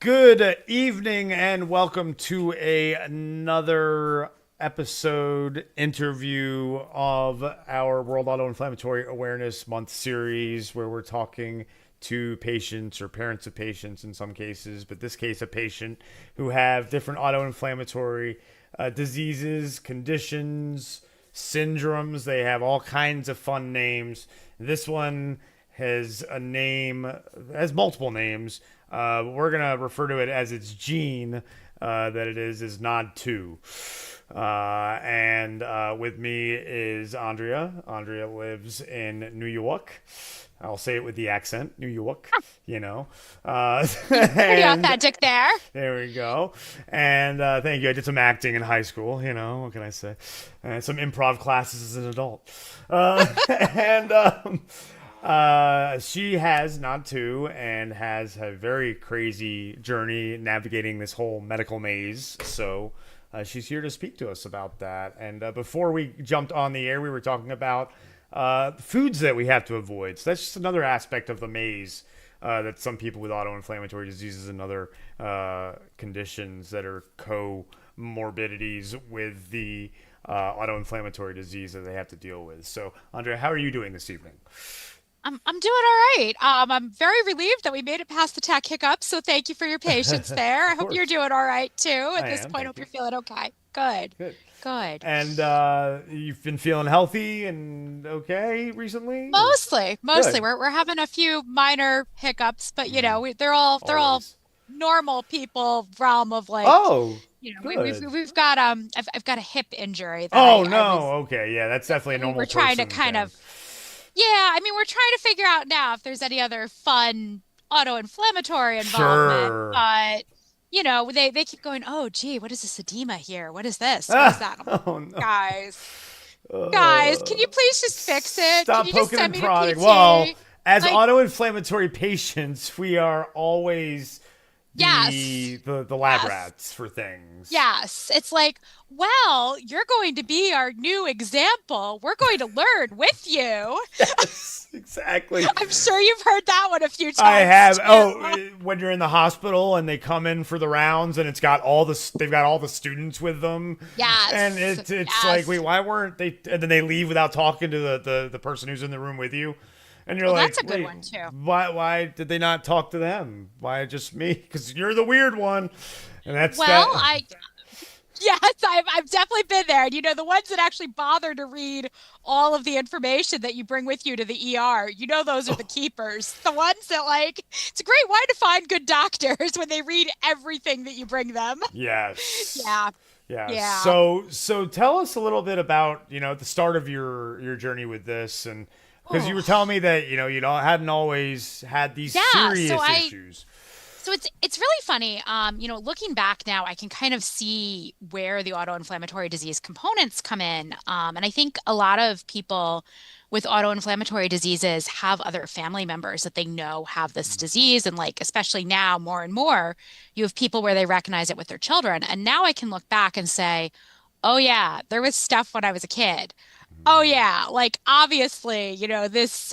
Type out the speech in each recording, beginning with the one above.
Good evening and welcome to another episode interview of our World Autoinflammatory Awareness Month series where we're talking to patients or parents of patients in some cases, but this case a patient who have different autoinflammatory diseases, conditions, syndromes. They have all kinds of fun names. This one has multiple names. We're gonna refer to it as its gene. That it is NOD2. And with me is Andrea. Andrea lives in New York. I'll say it with the accent, New York, you know. Pretty And authentic there. there we go. And thank you. I did some acting in high school, what can I say? And some improv classes as an adult. And she has not two and has a very crazy journey navigating this whole medical maze. So she's here to speak to us about that. And before we jumped on the air, we were talking about foods that we have to avoid. So that's just another aspect of the maze that some people with autoinflammatory diseases and other conditions that are comorbidities with the autoinflammatory disease that they have to deal with. So, Andrea, how are you doing this evening? I'm doing all right. I'm very relieved that we made it past the tech hiccups, so thank you for your patience there. I Of hope you're course. doing all right too. At I this am, point, thank hope you. you're feeling okay. Good. Good. Good. And you've been feeling healthy and okay recently? Or? Mostly. Good. We're having a few minor hiccups, but Mm, they're all always. normal people realm of like, Oh, we've good. we've got I've got a hip injury that Oh I no. was Okay, yeah, that's definitely a we normal were trying to person kind thing. of. Yeah, I mean, we're trying to figure out now if there's any other fun auto-inflammatory involvement. Sure. They keep going, "Oh, gee, what is this edema here? What is this? What is that?" I'm like, Oh no. guys, can you please just fix it? Can Stop you just poking send and me to prodding. Well, PT? as Like, autoinflammatory patients, we are always yes, the lab yes. rats for things. Yes, it's like, well, you're going to be our new example. We're going to learn with you. Yes, exactly. I'm sure you've heard that one a few I times have. too. Oh, when you're in the hospital and they come in for the rounds and they've got all the students with them, and Yes, it's like, wait, yes. why weren't they? And then they leave without talking to the person who's in the room with you, and you're Oh, like, that's a good wait, one too. why did they not talk to them? Why just me? Because you're the weird one, and that's Well, that. yes, I've definitely been there. And the ones that actually bother to read all of the information that you bring with you to the ER, those are the keepers. The ones that it's a great way to find good doctors when they read everything that you bring them. Yes. Yeah, Yeah. yeah. So tell us a little bit about, the start of your journey with this, and because you were telling Oh, me that, hadn't always had these yeah. So serious I issues. So it's really funny. Looking back now, I can kind of see where the autoinflammatory disease components come in. And I think a lot of people with autoinflammatory diseases have other family members that they know have this disease. And like, especially now, more and more, you have people where they recognize it with their children. And now I can look back and say, oh yeah, there was stuff when I was a kid. Oh yeah, like obviously,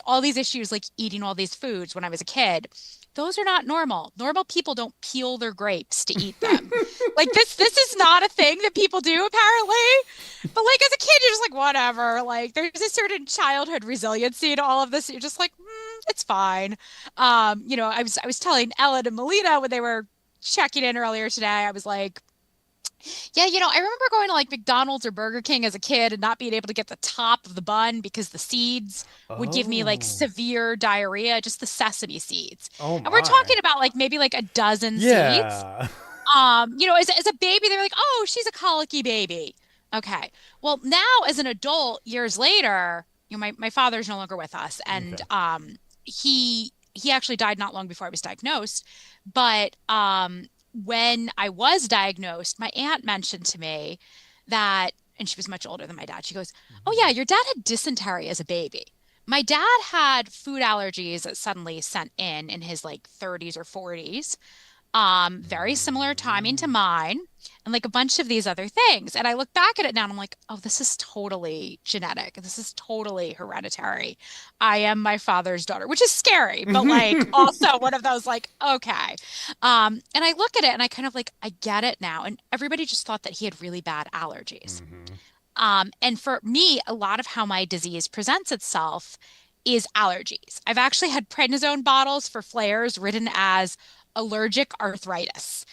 all these issues like eating all these foods when I was a kid, those are not normal. Normal people don't peel their grapes to eat them. Like this is not a thing that people do apparently. But like as a kid, you're just like whatever. Like there's a certain childhood resiliency to all of this. You're just like, it's fine. I was telling Ellen and Melina when they were checking in earlier today, I was like, yeah, I remember going to like McDonald's or Burger King as a kid and not being able to get the top of the bun because the seeds would give me like Oh. severe diarrhea, just the sesame seeds. Oh And we're my. talking about like maybe like a dozen seeds. Yeah. As a baby, they were like, oh, she's a colicky baby. Okay. Well, now as an adult, years later, my father's no longer with us, and Okay. he actually died not long before I was diagnosed. But when I was diagnosed, my aunt mentioned to me that, and she was much older than my dad. She goes, "Oh yeah, your dad had dysentery as a baby." My dad had food allergies that suddenly sent in his like 30s or 40s. Very similar timing to mine, and like a bunch of these other things. And I look back at it now and I'm like, oh, this is totally genetic. This is totally hereditary. I am my father's daughter, which is scary, but like also one of those like, okay. And I look at it and I kind of like, I get it now. And everybody just thought that he had really bad allergies. Hmm. And for me, a lot of how my disease presents itself is allergies. I've actually had prednisone bottles for flares written as allergic arthritis.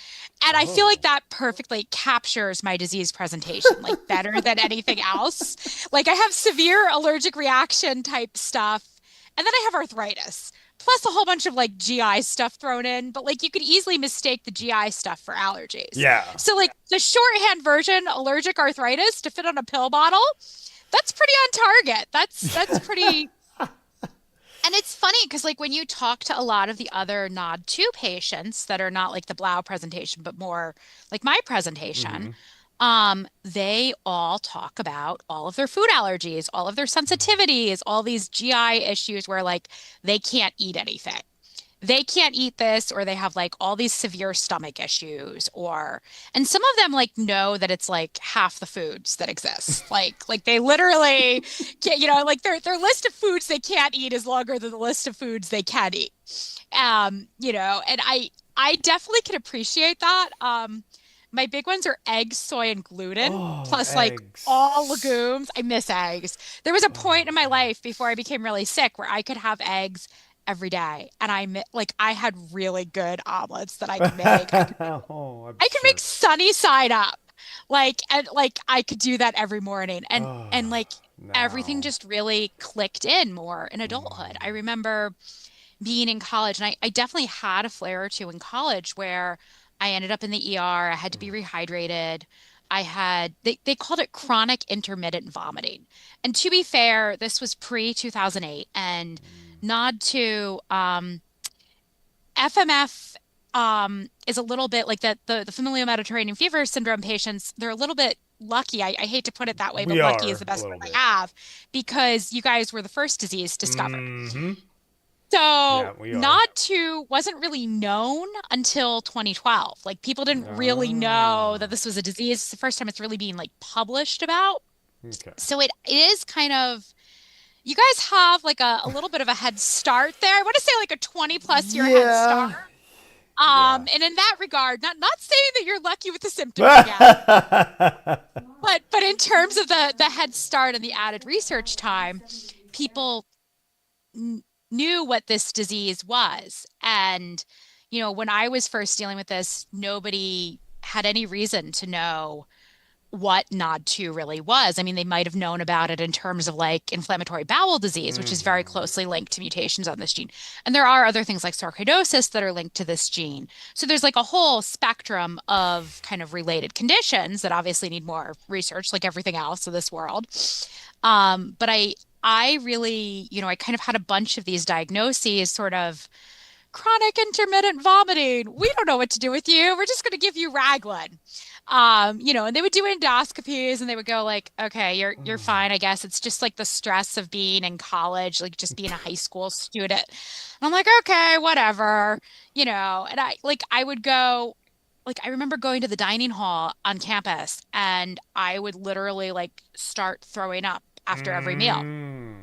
And I feel like Oh. that perfectly captures my disease presentation, like better than anything else. Like I have severe allergic reaction type stuff, and then I have arthritis, plus a whole bunch of like GI stuff thrown in. But like you could easily mistake the GI stuff for allergies. Yeah. So like the shorthand version, allergic arthritis to fit on a pill bottle, that's pretty on target. That's pretty. And it's funny because, like, when you talk to a lot of the other NOD2 patients that are not like the Blau presentation, but more like my presentation, Hmm. they all talk about all of their food allergies, all of their sensitivities, all these GI issues where, like, they can't eat anything. They can't eat this, or they have like all these severe stomach issues, or, and some of them like know that it's like half the foods that exist. Like they literally can't, like their list of foods they can't eat is longer than the list of foods they can eat. And I definitely can appreciate that. My big ones are eggs, soy, and gluten, Oh, plus like all eggs. legumes. I miss eggs. There was a point Oh in my man. life before I became really sick where I could have eggs every day, and like I had really good omelets that I could make. Oh, I'm I could make sure. sunny side up, like, and like I could do that every morning, and Oh, like everything now. just really clicked in more in adulthood. I Mm. remember being in college, and I definitely had a flare or two in college where I ended up in the ER. I had to be rehydrated. They called it chronic intermittent vomiting. And to be fair, this was pre 2008, and NOD2, FMF is a little bit like that. The familial Mediterranean fever syndrome patients, they're a little bit lucky. I hate to put it that way, We but lucky is are the a best word little I bit. have because you guys were the first disease discovered. Hmm. So Yeah, we are. NOD2 wasn't really known until 2012. Like people didn't really know that Ah. this was a disease. It's the first time it's really being like published about. Okay. So it is kind of, you guys have like a little bit of a head start there. I want to say like a 20 plus year head start. Yeah. Yeah. And in that regard, not saying that you're lucky with the symptoms you get, but in terms of the head start and the added research time, people knew what this disease was. And, when I was first dealing with this, nobody had any reason to know what NOD2 really was. I mean, they might have known about it in terms of like inflammatory bowel disease, which is very Hmm. closely linked to mutations on this gene. And there are other things like sarcoidosis that are linked to this gene. So there's like a whole spectrum of kind of related conditions that obviously need more research, like everything else of this world. But I really, I kind of had a bunch of these diagnoses, sort of chronic intermittent vomiting. We don't know what to do with you. We're just going to give you Raglan. And they would do endoscopies and they would go like, okay, you're fine. I guess it's just like the stress of being in college, like just being a high school student. And I'm like, okay, whatever, and I would go, like, I remember going to the dining hall on campus and I would literally like start throwing up after every meal. Mm.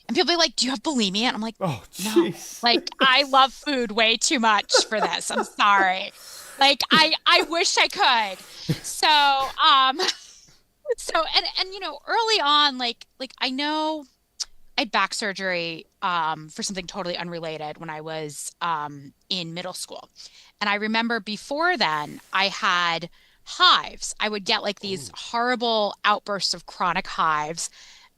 And people be like, "Do you have bulimia?" And I'm like, Oh, "No. jeez. Like, I love food way too much for this. I'm sorry. Like, I wish I could." So, early on, like I know I had back surgery for something totally unrelated when I was in middle school. And I remember before then, I had hives. I would get like these Oh. horrible outbursts of chronic hives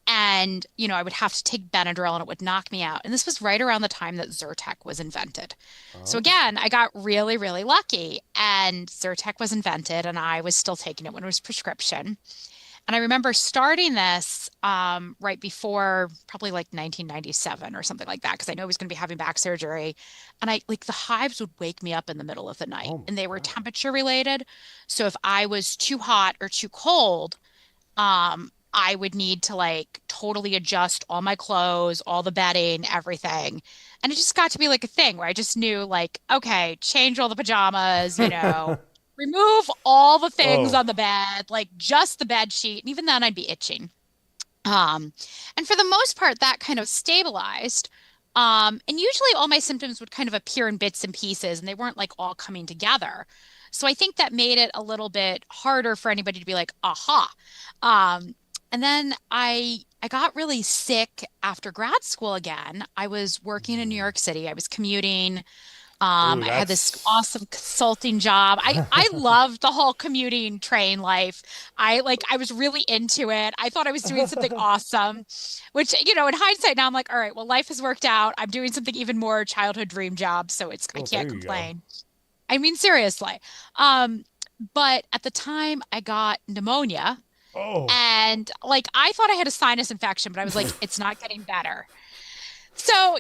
and, I would have to take Benadryl and it would knock me out. And this was right around the time that Zyrtec was invented. So Oh. again, I got really, really lucky. And Zyrtec was invented and I was still taking it when it was prescription. And I remember starting this right before probably like 1997 or something like that, because I know I was going to be having back surgery. And I like the hives would wake me up in the middle of the night Oh my and they were God. temperature related. So if I was too hot or too cold, I would need to like totally adjust all my clothes, all the bedding, everything. And it just got to be like a thing where I just knew like, okay, change all the pajamas, remove all the things Oh. on the bed, like just the bed sheet. And even then I'd be itching. Um, and for the most part, that kind of stabilized. And usually all my symptoms would kind of appear in bits and pieces, and they weren't like all coming together. So I think that made it a little bit harder for anybody to be like, aha. And then I got really sick after grad school again. I was working in New York City. I was commuting. Ooh, I had this that's awesome consulting job. I loved the whole commuting train life. I was really into it. I thought I was doing something awesome, which, in hindsight now I'm like, all right, well, life has worked out. I'm doing something even more childhood dream job, so I well, can't there you go. complain. I mean, seriously. Um, but at the time I got pneumonia Oh. and like I thought I had a sinus infection, but I was like, it's not getting better. So,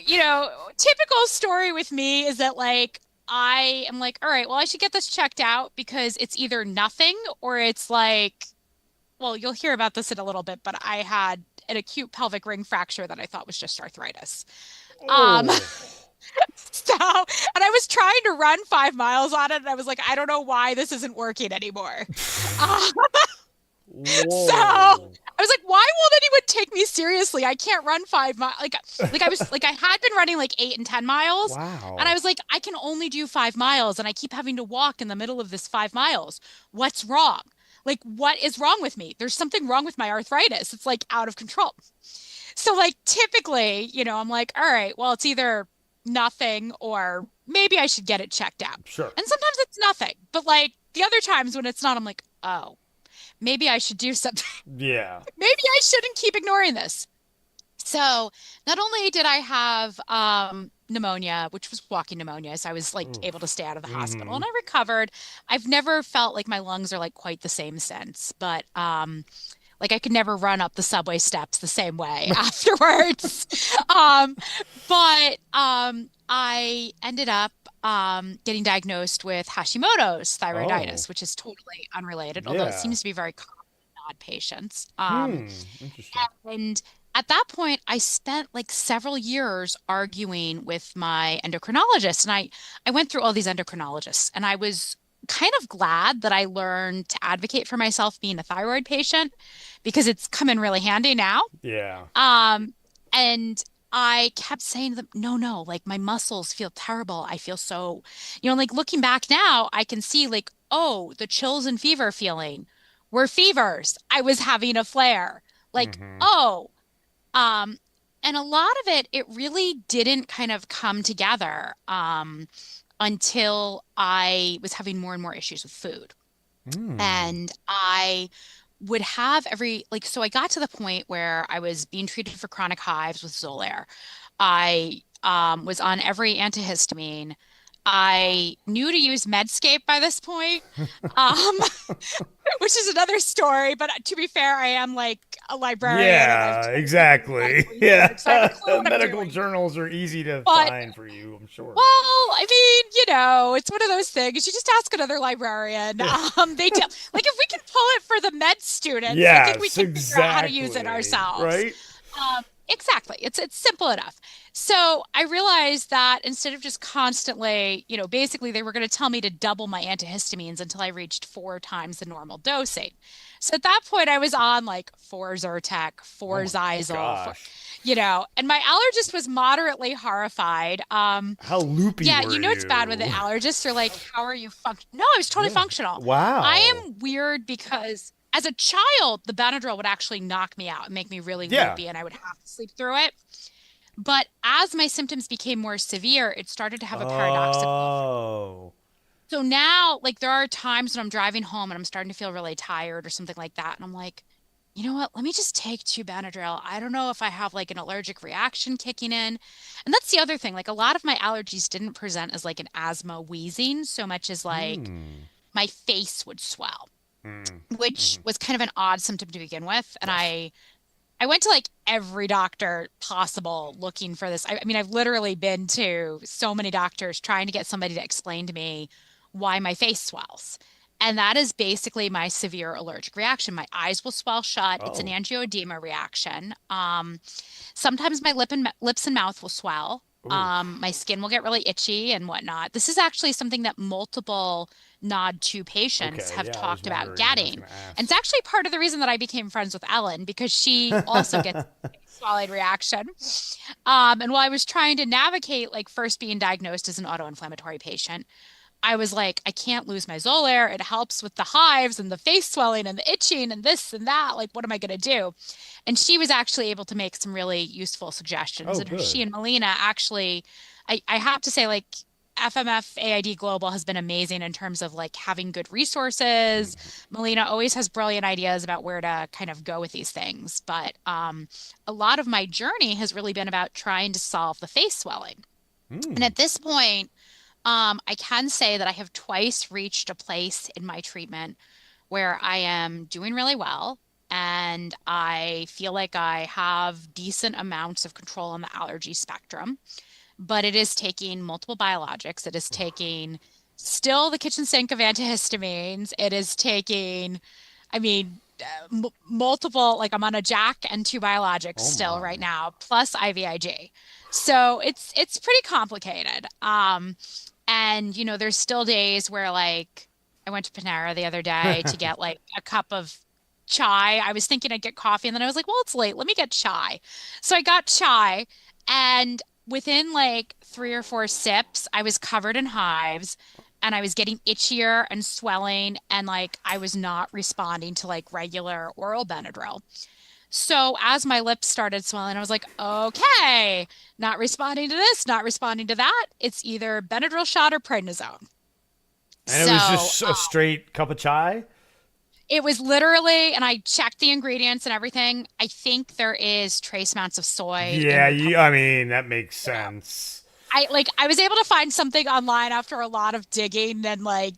typical story with me is that like I am like, all right, well, I should get this checked out because it's either nothing or it's like, well, you'll hear about this in a little bit, but I had an acute pelvic ring fracture that I thought was just arthritis. Um, Oh. and I was trying to run 5 miles on it, and I was like, I don't know why this isn't working anymore. Uh, so I Whoa. was like, why won't anyone take me seriously? I can't run 5 miles. Like I had been running like 8 and 10 miles, and I Wow. was like, I can only do 5 miles, and I keep having to walk in the middle of this 5 miles. What's wrong? Like, what is wrong with me? There's something wrong with my arthritis. It's like out of control. So like typically, I'm like, all right, well, it's either nothing or maybe I should get it checked out. Sure. And sometimes it's nothing. But like the other times when it's not, I'm like, oh, maybe I should do something. Yeah. Maybe I shouldn't keep ignoring this. So not only did I have pneumonia, which was walking pneumonia, so I was like able to Oof. stay out of the hospital Mm-hmm. and I recovered. I've never felt like my lungs are like quite the same since, but like I could never run up the subway steps the same way afterwards. Um, but I ended up getting diagnosed with Hashimoto's Oh. thyroiditis, which is totally unrelated, although it Yeah. seems to be very common in NOD patients. Interesting. And at that point, I spent like several years arguing with my endocrinologist. And I went through all these endocrinologists, and I was kind of glad that I learned to advocate for myself being a thyroid patient because it's come in really handy now. Yeah. Um, and I kept saying to them, no, no, like my muscles feel terrible. I feel so, like looking back now, I can see like, oh, the chills and fever feeling were fevers. I was having a flare. Like, Mm-hmm. oh, um, and a lot of it really didn't kind of come together until I was having more and more issues with food. Mm. And I would have so I got to the point where I was being treated for chronic hives with Xolair. I was on every antihistamine. I knew to use Medscape by this point. Um, which is another story. But to be fair, I am like a librarian and I've Yeah, totally been doing exactly. medical Yeah. research, so I have a clue what I'm Medical doing. journals are easy to But find for you, I'm sure. well, I mean, it's one of those things. You just ask another librarian. Yeah. They tell, like, if we can pull it for the med students, I think we Yes, can figure out how to use it exactly. ourselves. Right? Exactly. It's simple enough. So I realized that instead of just constantly, basically they were going to tell me to double my antihistamines until I reached 4 times the normal dosing. So at that point, I was on like four Zyrtec, Oh four my Xyzal, gosh. and my allergist was moderately horrified. How loopy Yeah, were it's bad with the you? allergists. They're like, how are you function? No, I was totally Yeah. functional. I Wow. am weird because as a child, the Benadryl would actually knock me out and make me really Yeah. loopy, and I would have to sleep through it. But as my symptoms became more severe, it started to have a paradoxical effect. Oh. So now, like, there are times when I'm driving home and I'm starting to feel really tired or something like that. And I'm like, you know what? Let me just take 2 Benadryl. I don't know if I have like an allergic reaction kicking in. And that's the other thing. Like, a lot of my allergies didn't present as like an asthma wheezing so much as like Hmm. my face would swell, Hmm. which Hmm. was kind of an odd symptom to begin with. And Yes. I went to like every doctor possible looking for this. I mean, I've literally been to so many doctors trying to get somebody to explain to me why my face swells. And that is basically my severe allergic reaction. My eyes will swell shut. It's an Oh, angioedema reaction. Sometimes my lips and mouth will swell. ooh. My skin will get really itchy and whatnot. This is actually something that multiple NOD2 patients Okay, have yeah, I was talked about wondering. I was getting. gonna And it's ask. actually part of the reason that I became friends with Ellen because she also gets a swelling reaction. And while I was trying to navigate, like first being diagnosed as an autoinflammatory patient, I was like, I can't lose my Xolair. It helps with the hives and the face swelling and the itching and this and that. Like, what am I going to do? And she was actually able to make some really useful suggestions. Oh, And she good. and Melina actually, I have to say, like, FMF AID Global has been amazing in terms of like having good resources. Mhm. Melina always has brilliant ideas about where to kind of go with these things. But a lot of my journey has really been about trying to solve the face swelling. And Mm. at this point, I can say that I have twice reached a place in my treatment where I am doing really well and I feel like I have decent amounts of control on the allergy spectrum, but it is taking multiple biologics. It is taking still the kitchen sink of antihistamines. It is taking, I mean, multiple, like I'm on a Jack and two biologics Oh still right my. now, plus IVIG. So it's pretty complicated. And there's still days where like I went to Panera the other day to get like a cup of chai. I was thinking I'd get coffee and then I was like, well, it's late. Let me get chai. So I got chai and within like 3 or 4 sips, I was covered in hives and I was getting itchier and swelling and like I was not responding to like regular oral Benadryl. So as my lips started swelling, I was like, okay, not responding to this, not responding to that. It's either Benadryl shot or prednisone. And it was So just a straight cup of chai? it was literally, and I checked the ingredients and everything. I think there is trace amounts of soy Yeah, in the cup. I mean, that makes You know, sense. I was able to find something online after a lot of digging and like,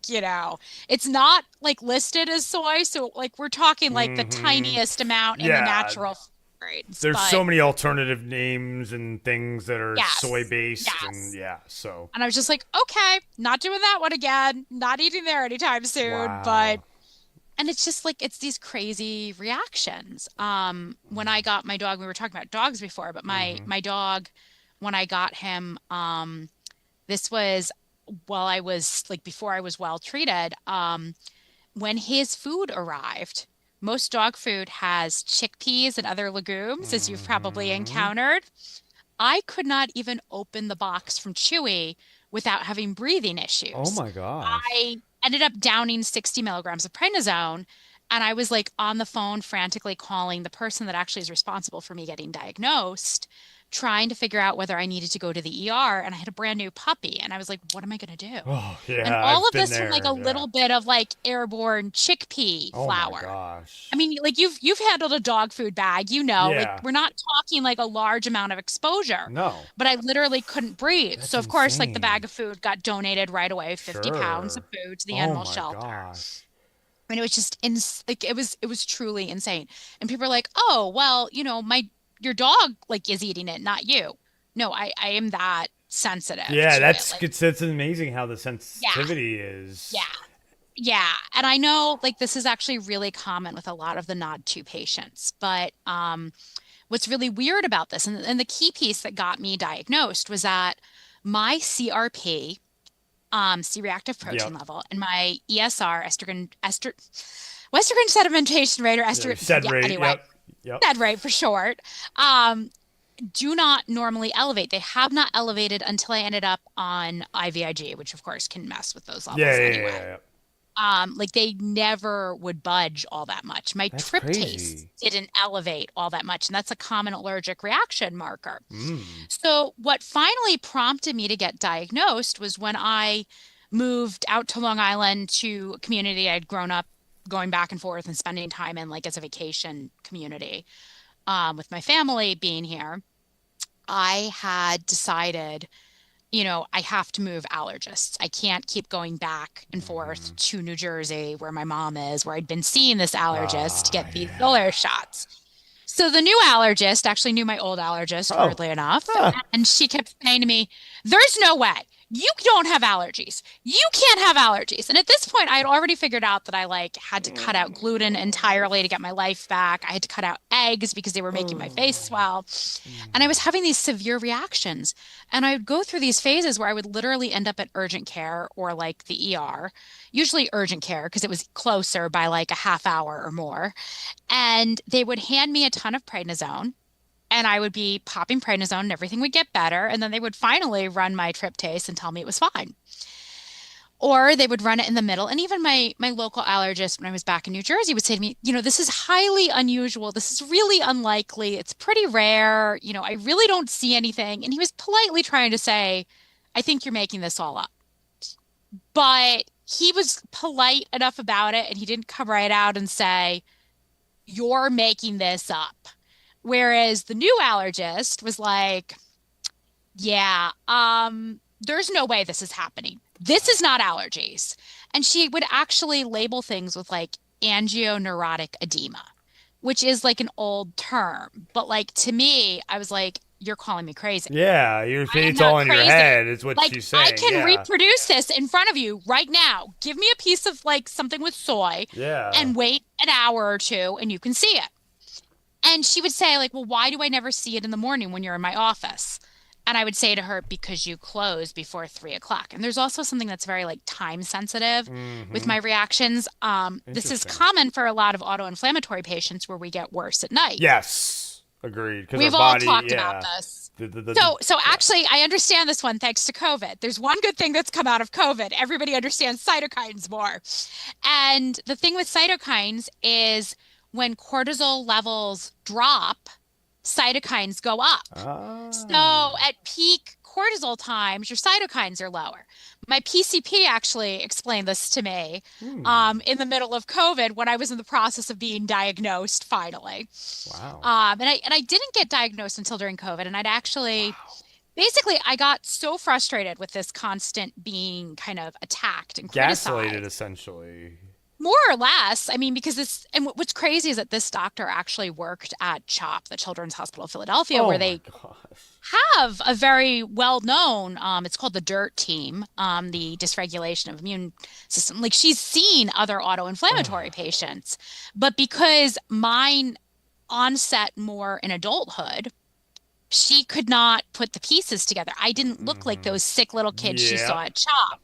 it's not like listed as soy, so like we're talking like the Hmm. tiniest amount in the Yeah, natural foods, there's but so many alternative names and things that are soy yes. based, and Yes. yeah, so And I was just like, okay, not doing that one again, not eating there anytime soon, but wow. and it's just like it's these crazy reactions. When I got my dog, we were talking about dogs before, but my Hmm. my dog, when I got him, this was while I was like before I was well treated. When his food arrived, most dog food has chickpeas and other legumes, as you've probably Hmm. encountered. I could not even open the box from Chewy without having breathing Oh issues. my gosh. I ended up downing 60 milligrams of prednisone, and I was like on the phone frantically calling the person that actually is responsible for me getting diagnosed, trying to figure out whether I needed to go to the ER. And I had a brand new puppy, and I was like, what am I going to do? Oh And yeah, all I've of been this from like a there. Yeah. little bit of like airborne chickpea Oh my flour. I gosh. mean, like you've handled a dog food bag, like Yeah. we're not talking like a large amount of exposure, No, but I literally couldn't breathe. that's So of course, like the bag insane. of food got donated right away, 50 pounds of Sure. food to the Oh animal my shelter. gosh. I mean, it was just like it was truly insane. And people are like, "Oh, well, my your dog like is eating it, not you." No, I am that sensitive Yeah, to it. that's Like, it's amazing how the yeah, sensitivity is. yeah. Yeah, and I know like this is actually really common with a lot of the NOD2 patients, but what's really weird about this, and the key piece that got me diagnosed was that my CRP, C-reactive protein Yep. level, and my ESR, Westergen sedimentation rate, or Yeah, ester, said yeah, rate. anyway, Yep. Yep. SED rate for short, um, do not normally elevate. They have not elevated until I ended up on IVIG, which of course can mess with those Yeah, levels yeah, yeah, anyway. yeah. Like they never would budge all that much. My That's tryptase crazy. didn't elevate all that much, and that's a common allergic reaction marker. Mm. So what finally prompted me to get diagnosed was when I moved out to Long Island to a community I'd grown up going back and forth and spending time in like as a vacation community, with my family being here. I had decided I have to move allergists. I can't keep going back and forth Hmm. to New Jersey, where my mom is, where I'd been seeing this allergist to Ah, get these yeah. Xolair shots. So the new allergist actually knew my old allergist, Oh. weirdly enough, Huh. and she kept saying to me, "There's no way. you don't have allergies. You can't have allergies. And at this point, I had already figured out that I like had to cut out gluten entirely to get my life back. I had to cut out eggs because they were making my face swell. And I was having these severe reactions. And I would go through these phases where I would literally end up at urgent care or like the ER, usually urgent care because it was closer by like a half hour or more. And they would hand me a ton of prednisone and I would be popping prednisone and everything would get better. And then they would finally run my tryptase and tell me it was fine. Or they would run it in the middle. And even my local allergist, when I was back in New Jersey, would say to me, this is highly unusual. This is really unlikely. It's pretty rare. I really don't see anything. And he was politely trying to say, I think you're making this all up. But he was polite enough about it and he didn't come right out and say, you're making this up. Whereas the new allergist was like, yeah, there's no way this is happening. This is not allergies. And she would actually label things with like angioneurotic edema, which is like an old term. But like to me, I was like, you're calling me crazy. Yeah, I am it's not all in your crazy. head, is what Like she's I saying. can Yeah. reproduce this in front of you right now. Give me a piece of like something with soy Yeah. and wait an hour or two and you can see it. And she would say, like, well, why do I never see it in the morning when you're in my office? And I would say to her, because you close before 3 o'clock. And there's also something that's very like time sensitive with Mm-hmm. my reactions. This is Interesting. common for a lot of autoinflammatory patients where we get worse at night. Yes. Agreed. Because our We've all body, talked about yeah. this. So Yeah. actually, I understand this one thanks to COVID. There's one good thing that's come out of COVID. Everybody understands cytokines more. And the thing with cytokines is when cortisol levels drop, cytokines go up. Ah. So at peak cortisol times, your cytokines are lower. My PCP actually explained this to me Hmm. in the middle of COVID when I was in the process of being diagnosed finally. Wow. And I didn't get diagnosed until during COVID. And I'd actually Wow. basically I got so frustrated with this constant being kind of attacked and Gaslighted, criticized. essentially. More or less. I mean, because this, and what's crazy is that this doctor actually worked at CHOP, the Children's Hospital of Philadelphia, Oh where my they gosh. have a very well-known, it's called the DIRT team, the dysregulation of immune system. Like she's seen other autoinflammatory Ah. patients, but because mine onset more in adulthood, she could not put the pieces together. I didn't look like Mm-hmm. those sick little kids she Yep. saw at CHOP.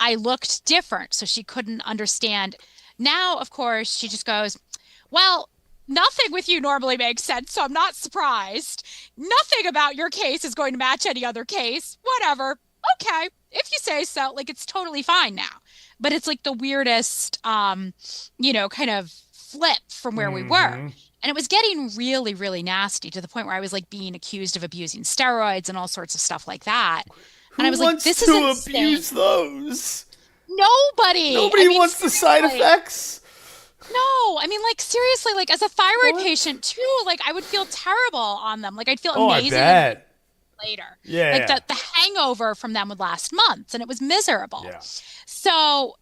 I looked different, so she couldn't understand. Now, of course, she just goes, well, nothing with you normally makes sense, so I'm not surprised. Nothing about your case is going to match any other case. Whatever. Okay, if you say so. Like it's totally fine now. But it's like the weirdest kind of flip from where we were. Mm-hmm. And it was getting really, really nasty to the point where I was like being accused of abusing steroids and all sorts of stuff like that. And I Who was like, wants this is to insane. abuse those? Nobody. I Nobody mean, wants the side seriously. effects. No, I mean, like, seriously, like, as a thyroid What? patient, too, like, I would feel terrible on them. Like, I'd feel Oh, I amazing the bet. later. Like, Yeah. the hangover from them would last months, and it was miserable. Yeah. So,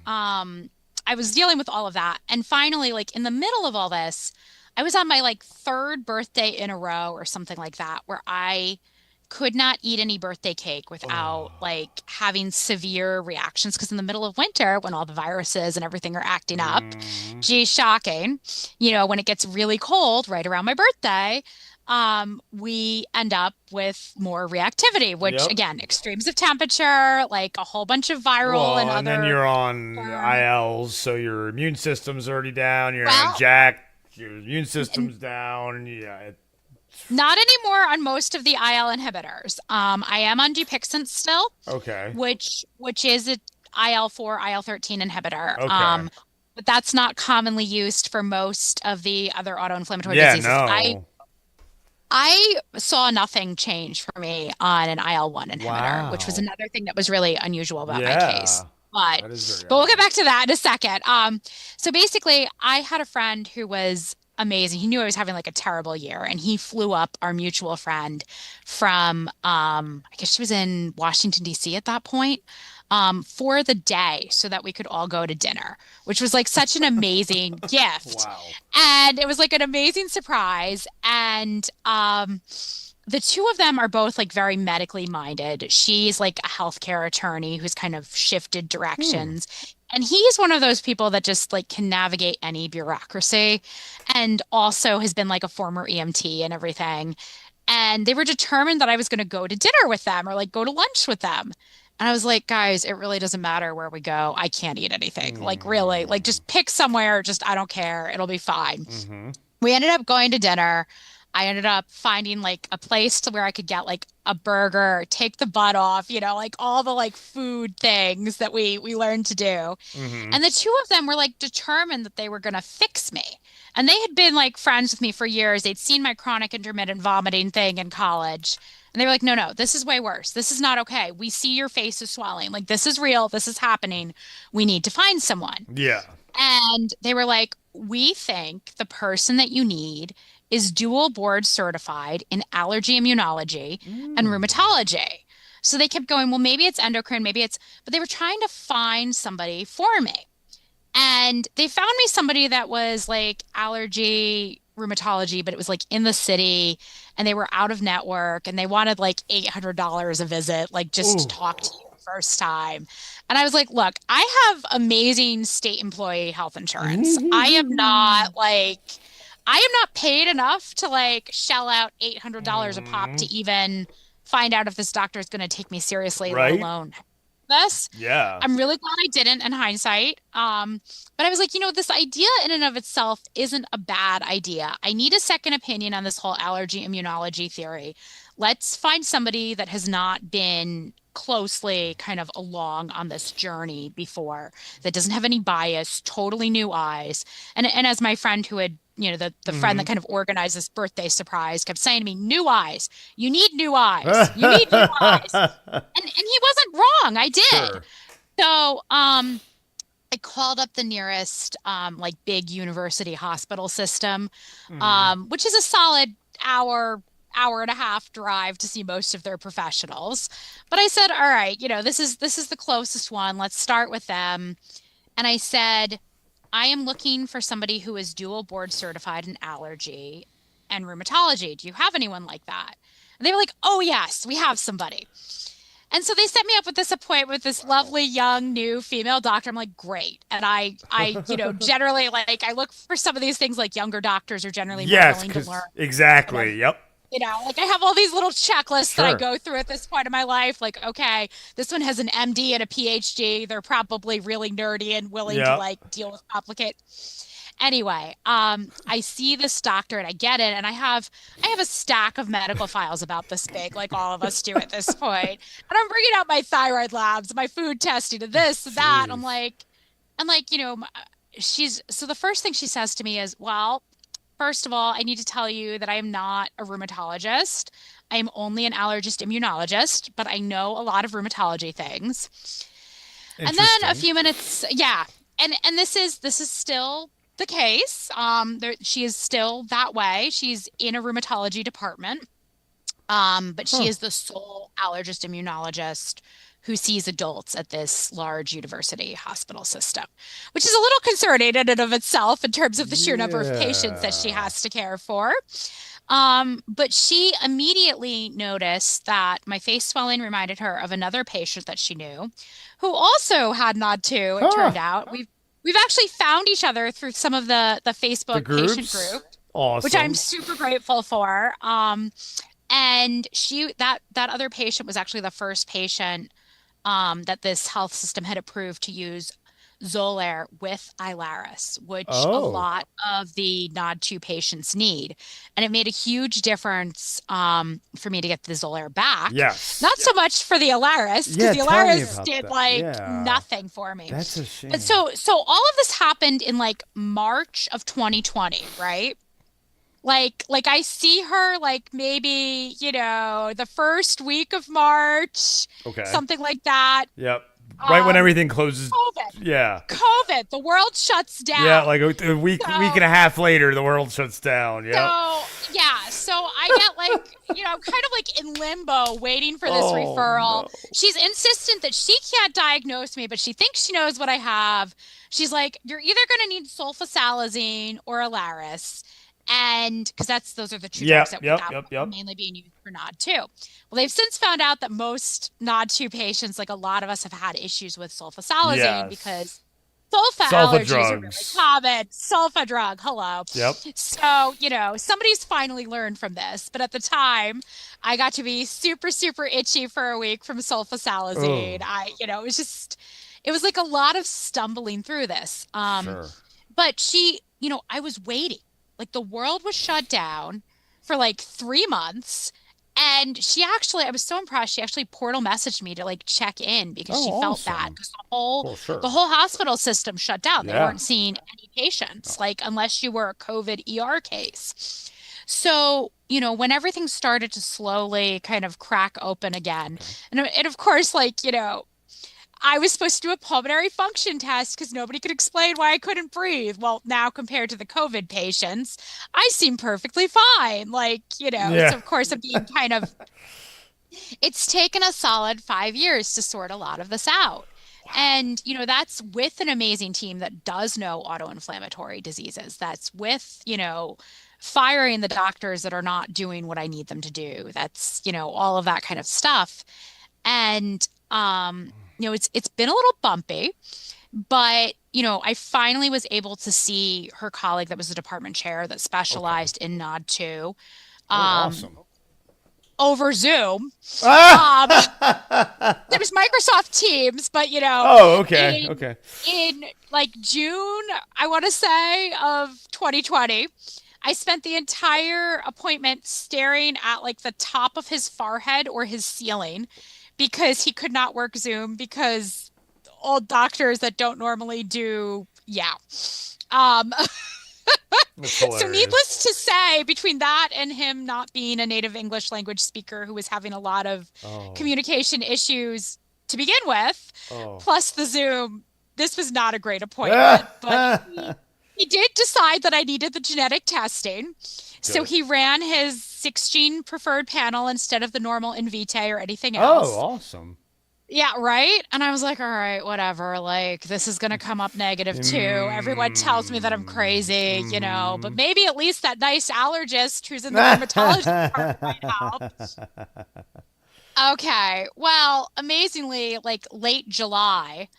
Hmm. I was dealing with all of that. And finally, like, in the middle of all this, I was on my, like, third birthday in a row or something like that, where I could not eat any birthday cake without Oh. like having severe reactions because in the middle of winter when all the viruses and everything are acting up, Mm. geez, shocking, when it gets really cold right around my birthday, we end up with more reactivity, which Yep. again, extremes of temperature, like a whole bunch of viral and Well, and then other you're on germ. ILs, so your immune system's already down. You're on Well, Jack, your immune n- system's down. Yeah. not anymore on most of the IL inhibitors. I am on Dupixent still, Okay. which is a IL-4, IL-13 inhibitor. Okay. But that's not commonly used for most of the other autoinflammatory Yeah. diseases. I No. I saw nothing change for me on an IL-1 inhibitor, which was Wow. another thing that was really unusual about my case. Yeah. But That is very but we'll get odd. back to that in a second. So basically, I had a friend who was amazing. He knew I was having like a terrible year, and he flew up our mutual friend from I guess she was in Washington, D.C. at that point, for the day so that we could all go to dinner, which was like such an amazing gift. Wow. And it was like an amazing surprise. And the two of them are both like very medically minded. She's like a healthcare attorney who's kind of shifted Hmm. directions. And he's one of those people that just like can navigate any bureaucracy and also has been like a former EMT and everything. And they were determined that I was going to go to dinner with them or like go to lunch with them. And I was like, guys, it really doesn't matter where we go. I can't eat anything. Like, really, like Hmm. just pick somewhere. Just, I don't care. It'll be fine. Mm-hmm. We ended up going to dinner. I ended up finding like a place to where I could get like a burger, take the butt off, like all the like food things that we learned to do. Mm-hmm. And the two of them were like determined that they were going to fix me. And they had been like friends with me for years. They'd seen my chronic intermittent vomiting thing in college. And they were like, no, no, this is way worse. This is not okay. We see your face is swelling. Like, this is real. This is happening. We need to find someone. Yeah. And they were like, we think the person that you need is dual board certified in allergy immunology and Mm. rheumatology. So they kept going, well, maybe it's endocrine, maybe it's, but they were trying to find somebody for me. And they found me somebody that was like allergy rheumatology, but it was like in the city and they were out of network and they wanted like $800 a visit, like just to Ooh. talk to you the first time. And I was like, look, I have amazing state employee health insurance. I am not paid enough to like shell out $800 a pop to Mm. even find out if this doctor is going to take me seriously, let Right? alone this. Yeah. I'm really glad I didn't in hindsight. But I was like, this idea in and of itself isn't a bad idea. I need a second opinion on this whole allergy immunology theory. Let's find somebody that has not been closely kind of along on this journey before, that doesn't have any bias, totally new eyes. And as my friend who had, the friend Mm-hmm. that kind of organized this birthday surprise kept saying to me, new eyes. You need new eyes. You need new eyes. And he wasn't wrong. I did. Sure. So, I called up the nearest like big university hospital system, Mm-hmm. which is a solid hour and a half drive to see most of their professionals. But I said, all right, this is the closest one. Let's start with them. And I said, I am looking for somebody who is dual board certified in allergy and rheumatology. Do you have anyone like that? And they were like, oh yes, we have somebody. And so they set me up with this appointment with this Wow. lovely young new female doctor. I'm like, great. And generally like I look for some of these things like younger doctors are generally more Yes, willing to learn. because Kind of, exactly. Yep. like I have all these little checklists that I Sure. go through at this point in my life. Like, okay, this one has an MD and a PhD. They're probably really nerdy and willing to Yep. like deal with complicated. Anyway, I see this doctor and I get it, and I have a stack of medical files about this big, like all of us do at this point. And I'm bringing out my thyroid labs, my food testing, and this, and that. Jeez. I'm like, she's so the first thing she says to me is, well, first of all, I need to tell you that I am not a rheumatologist. I am only an allergist immunologist, but I know a lot of rheumatology things. And then a Interesting. few minutes, yeah. And this is still the case. She is still that way. She's in a rheumatology department. But she Huh. is the sole allergist immunologist who sees adults at this large university hospital system, which is a little concerning in and of itself in terms of the sheer number of patients that she Yeah. has to care for. But she immediately noticed that my face swelling reminded her of another patient that she knew who also had NOD2, it Huh. turned out. We've actually found each other through some of the The Facebook patient groups. group, which I'm Awesome. super grateful for. And that other patient was actually the first patient that this health system had approved to use Xolair with Ilaris, which a Oh. lot of the NOD2 patients need. And it made a huge difference for me to get the Xolair back. Yes. Not so much for the Ilaris, because Yeah, the tell me Ilaris about did that. like Yeah. nothing for me. That's a But shame. so all of this happened in like March of 2020, right? Like I see her like maybe, the first week of March, Okay. something like that. Yep. Right when Um, everything closes. COVID, Yeah. COVID, the world shuts Yeah, down. like a week So, and a half later, the world shuts down. Yep. so I get like, I'm kind of like in limbo waiting for this Oh referral. no. She's insistent that she can't diagnose me, but she thinks she knows what I have. She's like, you're either going to need sulfasalazine or Alaris. And because those are the two drugs Yep, that yep, that yep, were yep. mainly being used for NOD2. Well, they've since found out that most NOD2 patients, like a lot of us, have had issues with sulfasalazine because Yes. sulfa Sulfa allergies are really drugs. common. Sulfa drug, hello. Yep. So, somebody's finally learned from this. But at the time, I got to be super, super itchy for a week from sulfasalazine. Oh, It was like a lot of stumbling through this. sure. But I was waiting. Like the world was shut down for like 3 months. And I was so impressed. She actually portal messaged me to like check in because Oh, she felt bad awesome. because Well, the sure. whole hospital system shut down. They Yeah. weren't seeing any No. patients, like unless you were a COVID ER case. So, when everything started to slowly kind of crack open again, Okay. and of course, like, I was supposed to do a pulmonary function test because nobody could explain why I couldn't breathe. Well, now compared to the COVID patients, I seem perfectly fine. Like, so Yeah. of course I'm being it's taken a solid 5 years to sort a lot of this out. Wow. And, that's with an amazing team that does know autoinflammatory diseases. That's with, firing the doctors that are not doing what I need them to do. That's, all of that kind of stuff. And it's been a little bumpy, but I finally was able to see her colleague that was the department chair that Okay. specialized in NOD2 Oh, um, awesome. over Zoom. It Ah! was Microsoft Teams, but Oh, okay. in Okay. in like June, I want to say of 2020, I spent the entire appointment staring at like the top of his forehead or his ceiling because he could not work Zoom because old doctors that don't normally do, yeah. Um, That's so hilarious. needless to say, between that and him not being a native English language speaker who was having a lot of Oh. communication issues to begin with, Oh. plus the Zoom, this was not a great appointment. But Ah! he did decide that I needed the genetic testing. So Good. he ran his 6-gene preferred panel instead of the normal Invitae or anything Oh, else. awesome. Yeah, right. And I was like, all right, whatever. Like, this is going to come up negative too. Everyone tells me that I'm Mm, crazy, but mm-hmm. maybe at least that nice allergist who's in the rheumatology department might help. Okay. Well, amazingly, like late July,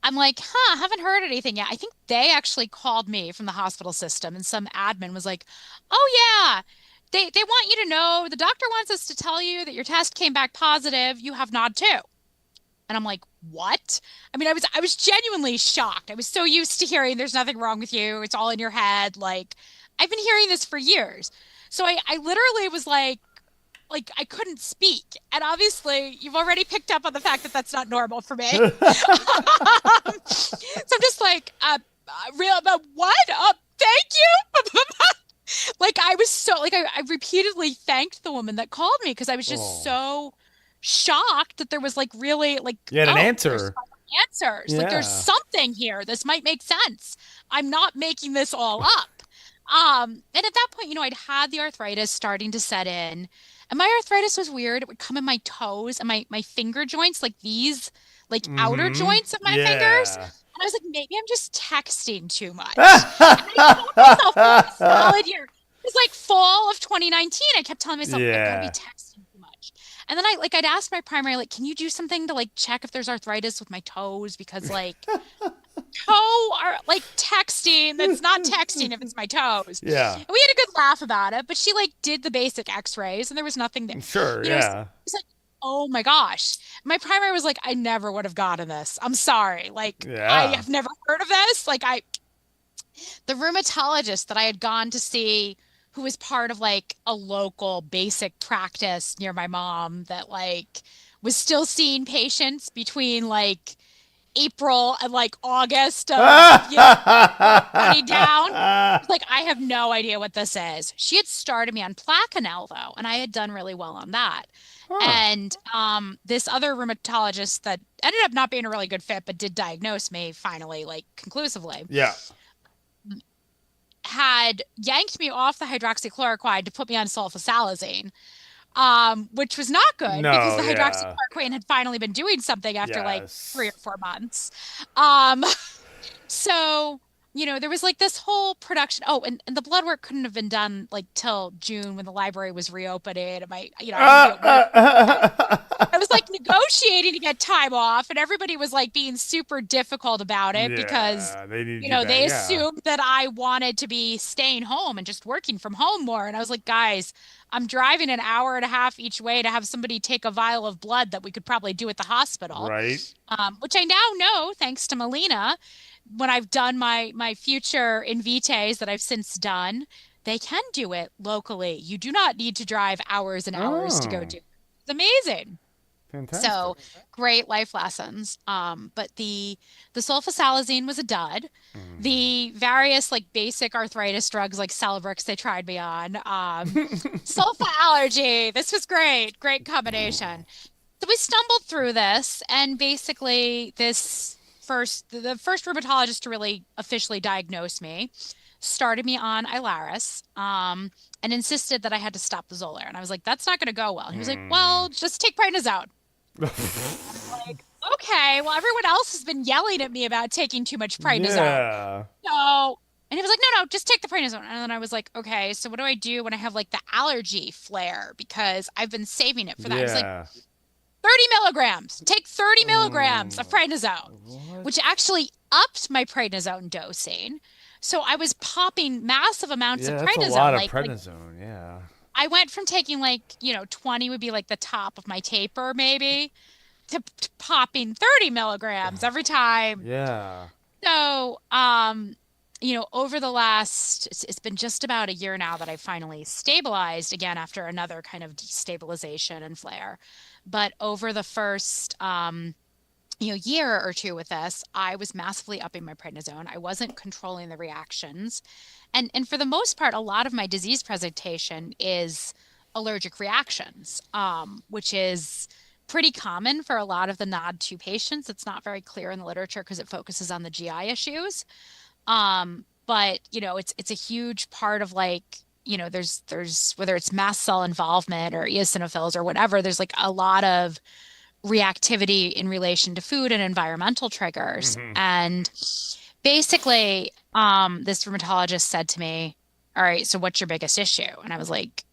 I'm like, huh, I haven't heard anything yet. I think they actually called me from the hospital system and some admin was like, oh yeah, they want you to know the doctor wants us to tell you that your test came back positive. You have NOD too. And I'm like, what? I mean, I was genuinely shocked. I was so used to hearing there's nothing wrong with you. It's all in your head. Like, I've been hearing this for years. So I literally was like I couldn't speak. And obviously, you've already picked up on the fact that that's not normal for me. So I'm just like, real about what? Thank you. Like I was so like I repeatedly thanked the woman that called me because I was just Oh. so shocked that there was like really like, You had an oh, there's answer. answers. Like there's Yeah. something here. This might make sense. I'm not making this all up. And at that point, I'd had the arthritis starting to set in. And my arthritis was weird. It would come in my toes and my finger joints, like these like outer Mm-hmm. joints of my fingers. Yeah. And I was like, maybe I'm just texting too much. And I told myself for like a solid year. It was like fall of 2019. I kept telling myself, I've got to be Yeah. texting too much. And then I'd ask my primary, like, can you do something to like check if there's arthritis with my toes? Because like toe are like texting that's not texting if it's my toes. Yeah. And we had a good laugh about it, but she like did the basic x-rays and there was nothing there. Sure. So Yeah. it's like, oh my gosh. My primary was like, I never would have gotten this. I'm sorry. Like, I Yeah. have never heard of this. The rheumatologist that I had gone to see, who was part of like a local basic practice near my mom that like was still seeing patients between like April and like August of, 20 down. It's like, I have no idea what this is. She had started me on Plaquenil though, and I had done really well on that. Huh. And this other rheumatologist that ended up not being a really good fit, but did diagnose me finally, like conclusively, Yeah. had yanked me off the hydroxychloroquine to put me on sulfasalazine, which was not good because No. the Yeah. hydroxychloroquine had finally been doing something after like 3 or Yes. 4 months. Um, So, there was like this whole production. Oh, and the blood work couldn't have been done like till June when the library was reopening. And I had to be at work. I was like negotiating to get time off, and everybody was like being super difficult about it because, Yeah, they need you back. they Yeah, assumed that I wanted to be staying home and just working from home more. And I was like, guys, I'm driving an hour and a half each way to have somebody take a vial of blood that we could probably do at the hospital, right. which I now know, thanks to Melina, when I've done my future in vites that I've since done, they can do it locally. You do not need to drive hours and hours to go Oh, do it. It's amazing. fantastic. So great life lessons. But the sulfasalazine was a dud. The various like basic arthritis drugs like Celebrex they tried me on. Sulfa allergy. This was great. Great combination. So we stumbled through this, and basically the first rheumatologist to really officially diagnose me started me on Ilaris, and insisted that I had to stop the Xolair. And I was like, that's not going to go well. He was like, well, just take prednisone. Like, okay, well, everyone else has been yelling at me about taking too much prednisone. Yeah, So, and he was like, no, no, just take the prednisone. And then I was like, okay, so what do I do when I have like the allergy flare? Because I've been saving it for that. He was like, yeah. 30 milligrams. Take 30 milligrams of Mm, prednisone, what? which actually upped my prednisone dosing. So I was popping massive amounts of Yeah, that's a prednisone. lot of Like prednisone. Yeah. I went from taking like, 20 would be like the top of my taper maybe to popping 30 milligrams every time. Yeah. So, over the last, it's been just about a year now that I finally stabilized again after another kind of destabilization and flare. But over the first, year or two with this, I was massively upping my prednisone. I wasn't controlling the reactions. And for the most part, a lot of my disease presentation is allergic reactions, which is pretty common for a lot of the NOD2 patients. It's not very clear in the literature because it focuses on the GI issues. But it's a huge part of like, there's whether it's mast cell involvement or eosinophils or whatever, there's like a lot of reactivity in relation to food and environmental triggers. Hmm. And basically, this rheumatologist said to me, all right, so what's your biggest issue? And I was like,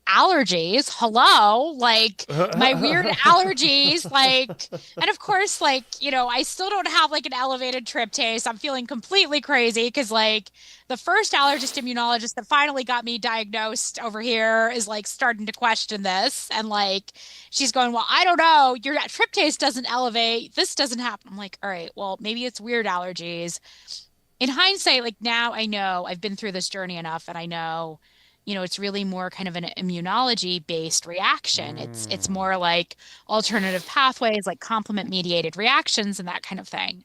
allergies. Hello, like my weird allergies, like, and of course, like, I still don't have like an elevated tryptase. I'm feeling completely crazy because like the first allergist immunologist that finally got me diagnosed over here is like starting to question this. And like she's going, well, I don't know, your tryptase doesn't elevate. This doesn't happen. I'm like, all right, well, maybe it's weird allergies. In hindsight, like now I know I've been through this journey enough and I know, it's really more kind of an immunology based reaction. It's Mm, more like alternative pathways, like complement mediated reactions and that kind of thing.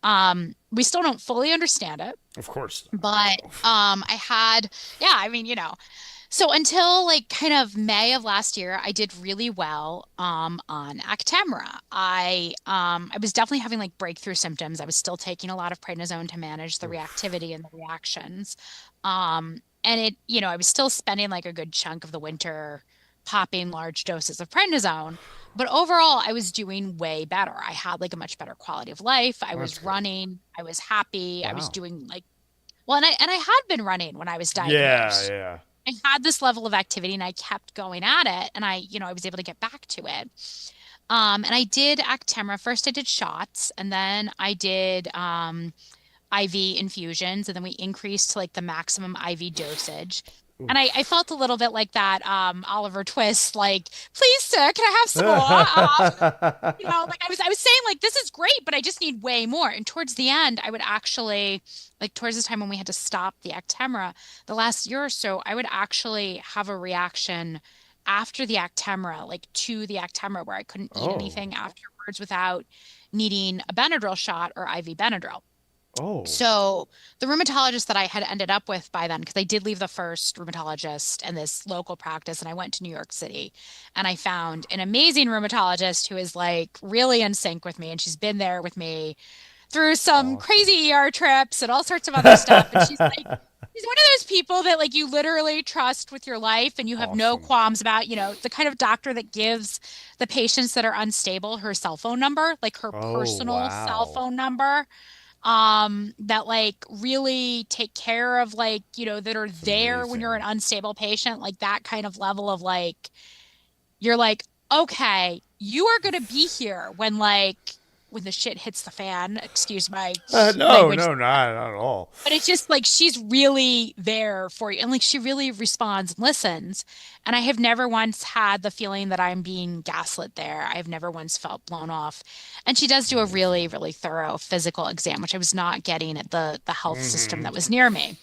We still don't fully understand it, of course. but I had, yeah, I mean, so until like kind of May of last year, I did really well on Actemra. I was definitely having like breakthrough symptoms. I was still taking a lot of prednisone to manage the Oof. reactivity and the reactions. And I was still spending like a good chunk of the winter popping large doses of prednisone. But overall, I was doing way better. I had like a much better quality of life. I That's was good. running. I was happy. I was Wow. doing like, well, and I had been running when I was Yeah, diagnosed. yeah. I had this level of activity and I kept going at it and I was able to get back to it. And I did Actemra. First I did shots and then I did IV infusions and then we increased to like the maximum IV dosage. And I Oof. felt a little bit like that Oliver Twist, like, please, sir, can I have some more? Like I was saying, like, this is great, but I just need way more. And towards the end, I would actually, like, towards the time when we had to stop the Actemra, the last year or so, I would actually have a reaction after the Actemra, like to the Actemra, where I couldn't eat Oh. anything afterwards without needing a Benadryl shot or IV Benadryl. Oh. So the rheumatologist that I had ended up with by then, because I did leave the first rheumatologist and this local practice, and I went to New York City, and I found an amazing rheumatologist who is like really in sync with me, and she's been there with me through some Awesome. crazy ER trips and all sorts of other stuff. And she's one of those people that like you literally trust with your life, and you have no Awesome. qualms about, the kind of doctor that gives the patients that are unstable her cell phone number, like her Oh, personal cell wow. phone number. that like really take care of like, that are It's there when you're an amazing. unstable patient, like that kind of level of like, you're like, okay, you are going to be here when the shit hits the fan, excuse my No, language. no, not at all. But it's just like she's really there for you. And like she really responds and listens. And I have never once had the feeling that I'm being gaslit there. I've never once felt blown off. And she does do a really, Amazing. really thorough physical exam, which I was not getting at the health system Hmm. that was near me.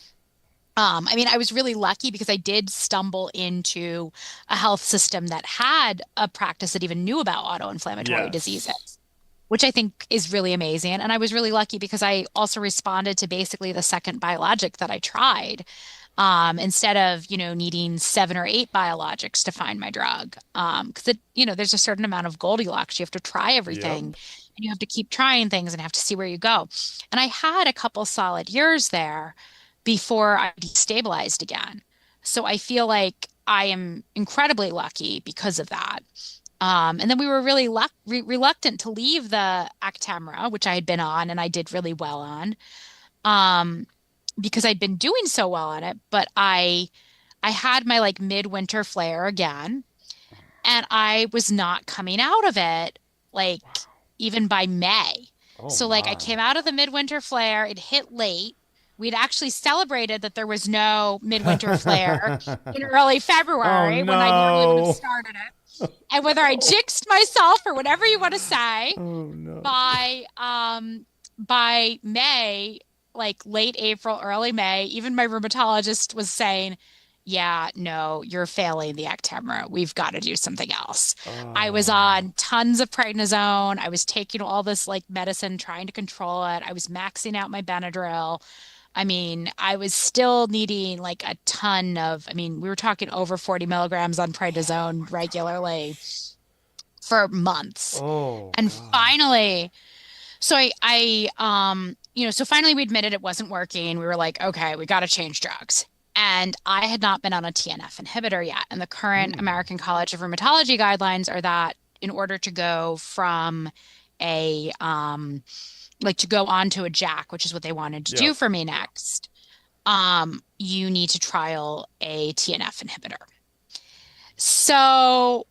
I mean, I was really lucky because I did stumble into a health system that had a practice that even knew about autoinflammatory Yes. diseases, which I think is really amazing. And I was really lucky because I also responded to basically the second biologic that I tried, instead of, needing 7 or 8 biologics to find my drug. Because there's a certain amount of Goldilocks. You have to try everything Yep. and you have to keep trying things and have to see where you go. And I had a couple solid years there before I destabilized again. So I feel like I am incredibly lucky because of that. And then we were really reluctant to leave the Actemra, which I had been on and I did really well on, um, because I'd been doing so well on it. But I had my like midwinter flare again, and I was not coming out of it like even by May. Oh So like I my. came out of the midwinter flare, it hit late. We'd actually celebrated that there was no midwinter flare in early Oh February when I normally would have no. started it. And whether I No. jinxed myself or whatever you want to say, Oh no. by by May, like late April, early May, even my rheumatologist was saying, "Yeah, no, you're failing the Actemra. We've got to do something else." I was Oh. on tons of prednisone. I was taking all this like medicine trying to control it. I was maxing out my Benadryl. I mean, I was still needing like a ton of, I mean, we were talking over 40 milligrams on Oh prednisone my regularly gosh. for months. Oh And gosh. finally, so finally we admitted it wasn't working. We were like, okay, we got to change drugs. And I had not been on a TNF inhibitor yet. And the current Hmm. American College of Rheumatology guidelines are that in order to go from a, like to go on to a JAK, which is what they wanted to do Yep. for me next, you need to trial a TNF inhibitor. So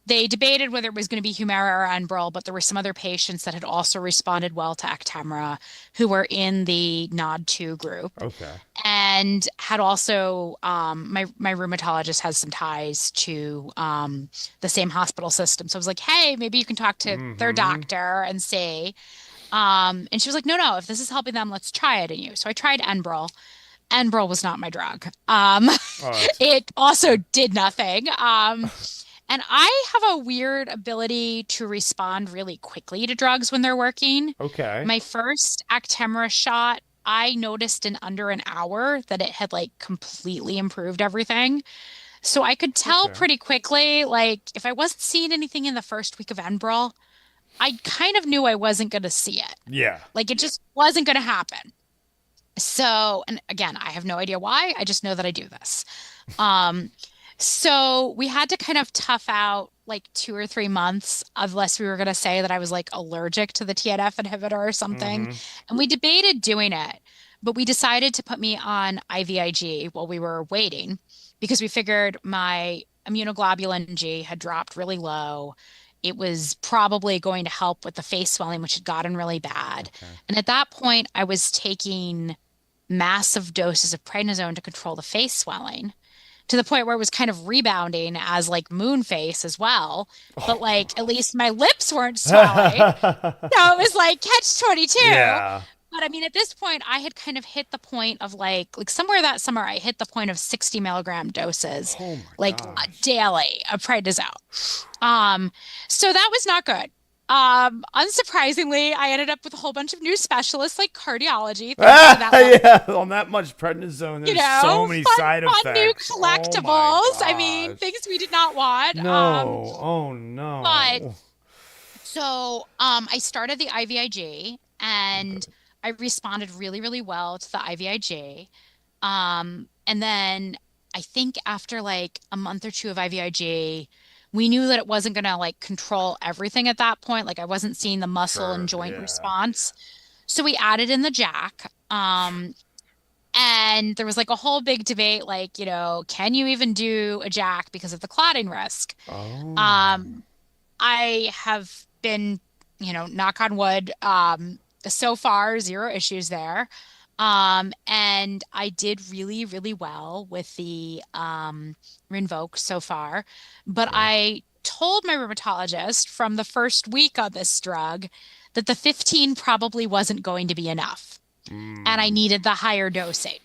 they debated whether it was going to be Humira or Enbrel, but there were some other patients that had also responded well to Actemra who were in the NOD2 group Okay. and had also, my rheumatologist has some ties to the same hospital system. So I was like, hey, maybe you can talk to their Hmm. doctor and see. And she was like, no, no, if this is helping them, let's try it in you. So I tried Enbrel. Enbrel was not my drug. Oh, that's It also did nothing. And I have a weird ability to respond really quickly to drugs when they're working. okay. My first Actemra shot, I noticed in under an hour that it had like completely improved everything. So I could tell Okay. pretty quickly, like if I wasn't seeing anything in the first week of Enbrel, I kind of knew I wasn't going to see it. Yeah. Like it just wasn't going to happen. So, and again, I have no idea why. I just know that I do this. Um, so we had to kind of tough out like 2 or 3 months, unless we were going to say that I was like allergic to the TNF inhibitor or something. Hmm. And we debated doing it, but we decided to put me on IVIG while we were waiting because we figured my immunoglobulin G had dropped really low. It was probably going to help with the face swelling, which had gotten really bad. Okay. And at that point, I was taking massive doses of prednisone to control the face swelling to the point where it was kind of rebounding as like moon face as well. But Oh like at least my lips weren't swelling. god. So it was like catch 22. Yeah. But I mean, at this point, I had kind of hit the point of like somewhere that summer, I hit the point of 60 milligram doses, Oh my like gosh. daily of prednisone. Um, so that was not good. Unsurprisingly, I ended up with a whole bunch of new specialists like cardiology, thanks to that long, Yeah, on that much prednisone, there's so many side fun new effects. Oh my collectibles. I mean, gosh. things we did not want. No. Oh But no. so I started the IVIG and Okay. I responded really, really well to the IVIG. And then I think after like a month or two of IVIG, we knew that it wasn't going to like control everything at that point. Like I wasn't seeing the muscle and Sure. joint Yeah. response. So we added in the jack. And there was like a whole big debate, like, can you even do a jack because of the clotting risk? Oh. Um, I have been, knock on wood, so far, zero issues there. And I did really, really well with the Rinvoq so far. But Good. I told my rheumatologist from the first week on this drug that the 15 probably wasn't going to be enough and I Mm. needed the higher dosing.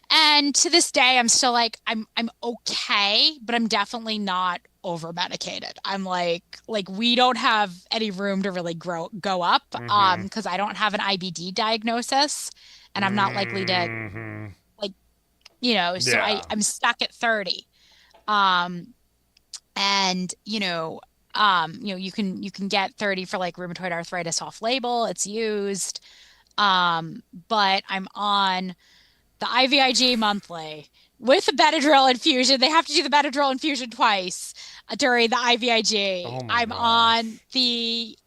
And to this day, I'm still like, I'm okay, but I'm definitely not over medicated. I'm like we don't have any room to really go up, Mm-hmm. because I don't have an IBD diagnosis and I'm not likely to Mm-hmm. like, so Yeah. I'm stuck at 30. Um and you can get 30 for like rheumatoid arthritis off label. It's used. But I'm on the IVIG monthly with the Benadryl infusion. They have to do the Benadryl infusion twice during the IVIG. Oh my I'm on gosh. the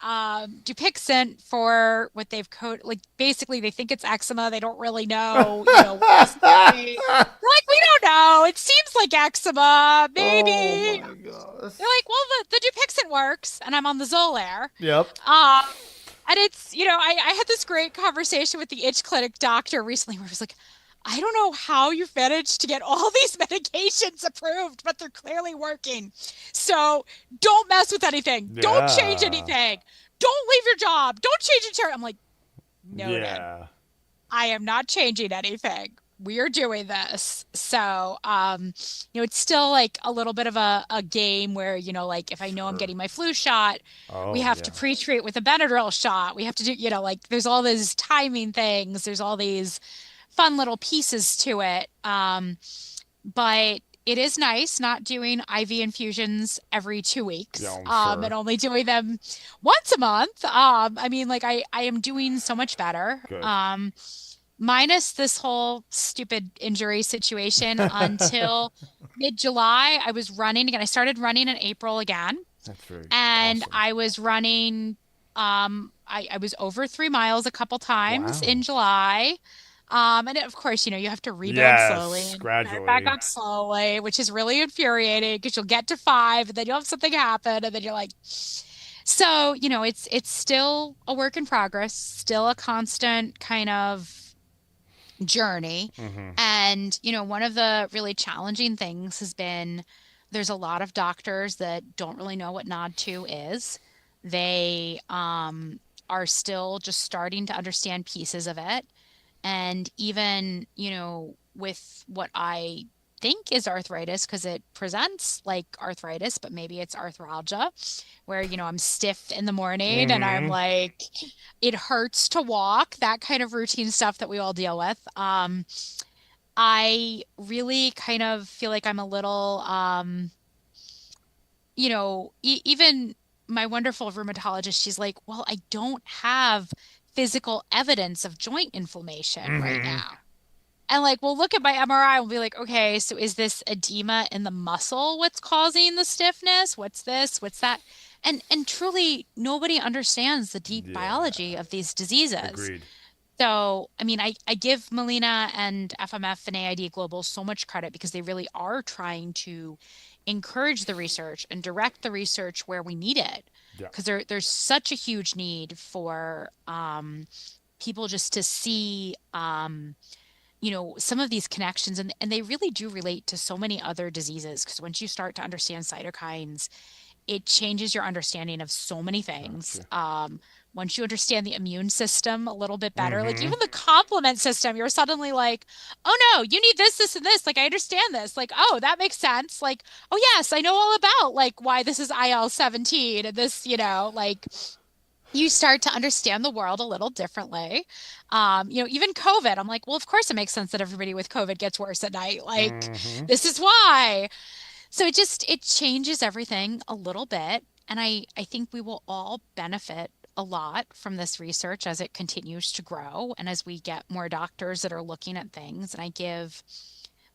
Dupixent for what they've coded. Like basically, they think it's eczema. They don't really know, what else it could be. They're like, we don't know. It seems like eczema, Oh maybe. my They're gosh. like, well, the Dupixent works, and I'm on the Xolair. Yep. Um, and it's, I had this great conversation with the itch clinic doctor recently where I was like, I don't know how you've managed to get all these medications approved, but they're clearly working. So don't mess with anything. Don't change Yeah. anything. Don't leave your job. Don't change your chair. I'm like, noted. Yeah. I am not changing anything. We are doing this. So, it's still like a little bit of a game where, like if I know I'm Sure. getting my flu shot, we Oh have yeah. to pre-treat with a Benadryl shot. We have to do, like there's all these timing things. There's all these fun little pieces to it. But it is nice not doing IV infusions every 2 weeks, Yeah, I'm sure. and only doing them once a month. I mean, like I am doing so much better. Good. Minus this whole stupid injury situation until mid-July, I was running again. I started running in April again, That's very and awesome. I was running. I was over 3 miles a couple times in Wow. July. And of course, you have to rebuild slowly Yes, and start back gradually. up slowly, which is really infuriating because you'll get to 5 and then you'll have something happen and then you're like, so, it's still a work in progress, still a constant kind of journey. Mm-hmm. And, one of the really challenging things has been there's a lot of doctors that don't really know what NOD2 is. They are still just starting to understand pieces of it. And even, with what I think is arthritis, because it presents like arthritis, but maybe it's arthralgia, where, I'm stiff in the morning and I'm Mm-hmm. like, it hurts to walk, that kind of routine stuff that we all deal with. I really kind of feel like I'm a little, even my wonderful rheumatologist, she's like, well, I don't have physical evidence of joint inflammation right Mm-hmm. now. And like, we'll look at my MRI and we'll be like, okay, so is this edema in the muscle what's causing the stiffness? What's this? What's that? And truly, nobody understands the deep biology Yeah. of these diseases. Agreed. So, I mean, I give Melina and FMF and AID Global so much credit because they really are trying to encourage the research and direct the research where we need it. Yeah. Because there's such a huge need for people just to see some of these connections and they really do relate to so many other diseases because once you start to understand cytokines, it changes your understanding of so many things. Gotcha. Once you understand the immune system a little bit better, like Mm-hmm. even the complement system, you're suddenly like, oh no, you need this, this, and this. Like I understand this. Like, oh, that makes sense. Like, oh yes, I know all about like why this is IL-17 and this, like you start to understand the world a little differently. Even COVID, I'm like, well, of course it makes sense that everybody with COVID gets worse at night. Like, Mm-hmm. this is why. So it changes everything a little bit. And I think we will all benefit a lot from this research as it continues to grow and as we get more doctors that are looking at things. And I give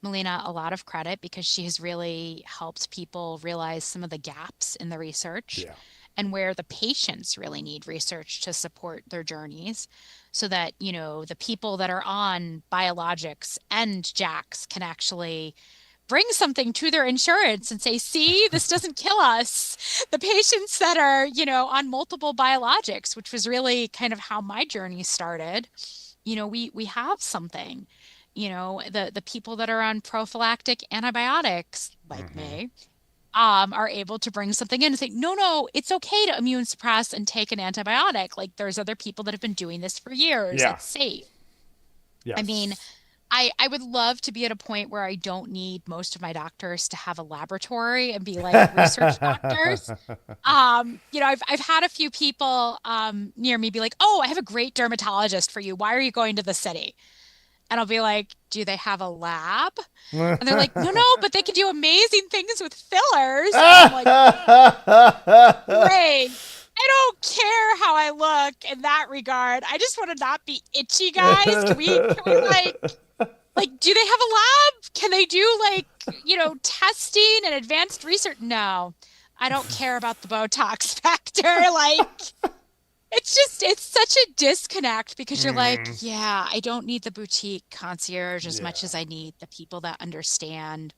Melina a lot of credit because she has really helped people realize some of the gaps in the research Yeah. and where the patients really need research to support their journeys so that, the people that are on biologics and JAKs can actually bring something to their insurance and say, see, this doesn't kill us. The patients that are, on multiple biologics, which was really kind of how my journey started, we have something. The people that are on prophylactic antibiotics, like Hmm. me, are able to bring something in and say, no, no, it's okay to immune suppress and take an antibiotic. Like there's other people that have been doing this for years. Yeah. It's safe. I mean, Yes. I would love to be at a point where I don't need most of my doctors to have a laboratory and be like research doctors. I've had a few people near me be like, "Oh, I have a great dermatologist for you. Why are you going to the city?" And I'll be like, "Do they have a lab?" And they're like, "No, no, but they can do amazing things with fillers." And I'm like, "Great. I don't care how I look in that regard. I just want to not be itchy, guys. Can we like, do they have a lab? Can they do like, testing and advanced research? No, I don't care about the Botox factor. Like, it's such a disconnect because you're Hmm. like, yeah, I don't need the boutique concierge as much Yeah. as I need the people that understand.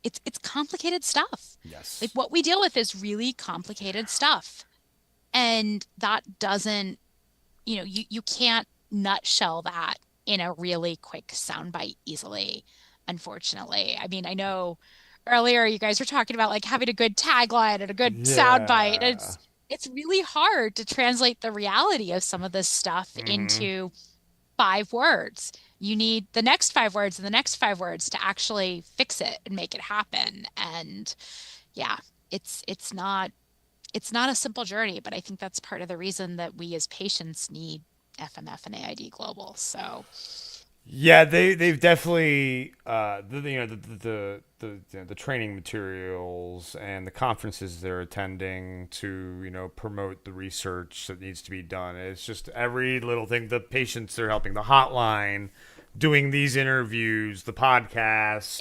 It's complicated stuff. Like Yes. what we deal with is really complicated stuff. And that doesn't, you can't nutshell that in a really quick soundbite easily, unfortunately. I mean, I know earlier you guys were talking about like having a good tagline and a good soundbite. Yeah. It's really hard to translate the reality of some of this stuff Hmm. into 5 words. You need the next 5 words and the next 5 words to actually fix it and make it happen. And yeah, it's not a simple journey, but I think that's part of the reason that we as patients need FMF and AID Global. So, Yeah, they've definitely the training materials and the conferences they're attending to promote the research that needs to be done. It's just every little thing. The patients they're helping, the hotline, doing these interviews, the podcast,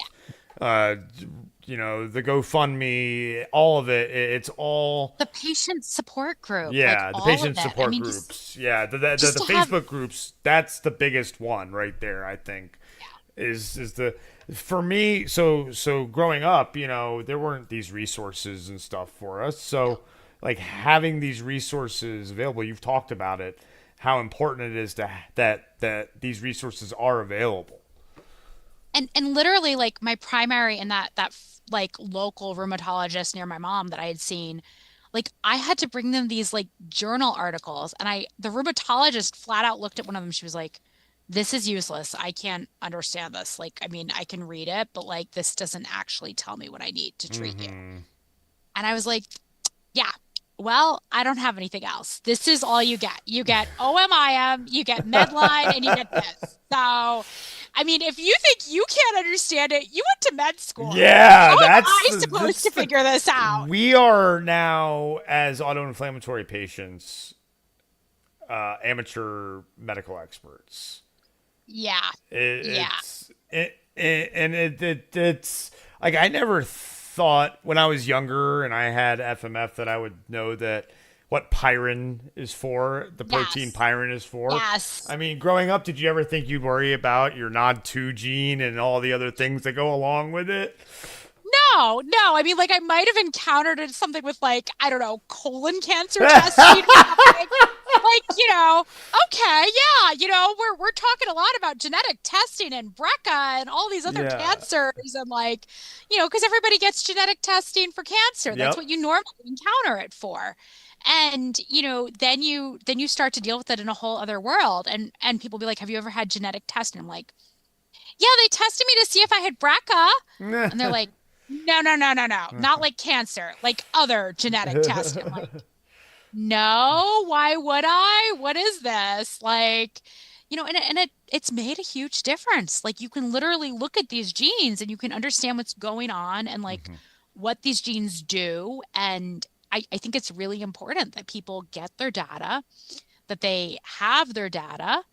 uh, the GoFundMe, all of it. It's all. the patient support group, like Yeah, the all of patient it. I support mean, just groups. Yeah, the just to have, Facebook groups. That's the biggest one right there. I think is the for me. So growing up, there weren't these resources and stuff for us. So like having these resources available, you've talked about it, how important it is that these resources are available. and literally like my primary and that like local rheumatologist near my mom that I had seen, like I had to bring them these like journal articles, and the rheumatologist flat out looked at one of them. She was like, "This is useless. I can't understand this. Like, I mean, I can read it, but like this doesn't actually tell me what I need to treat you." Mm-hmm. And I was like, "Yeah. Well, I don't have anything else. This is all you get. You get OMIM, you get Medline, and you get this." So, I mean, if you think you can't understand it, you went to med school. Like, how Yeah, am that's I the supposed that's to the figure this out? we are now as autoinflammatory patients, amateur medical experts. Yeah. Yeah. It's like I never thought when I was younger and I had FMF that I would know that what pyrin is for, the protein Yes. pyrin is for. Yes. I mean, growing up, did you ever think you'd worry about your NOD2 gene and all the other things that go along with it? No, no. I mean, like I might have encountered something with like, I don't know, colon cancer testing or something. Like, okay, yeah, we're talking a lot about genetic testing and BRCA and all these other Yeah. cancers and like, because everybody gets genetic testing for cancer. That's Yep. what you normally encounter it for. And, then you start to deal with it in a whole other world. And people be like, "Have you ever had genetic testing?" I'm like, "Yeah, they tested me to see if I had BRCA." And they're like, "No, no, no, no, no, not like cancer, like other genetic testing." I'm like, "No, why would I? What is this?" Like, and it's made a huge difference. Like you can literally look at these genes and you can understand what's going on and like Mhm. what these genes do. And I think it's really important that people get their data, that they have their data.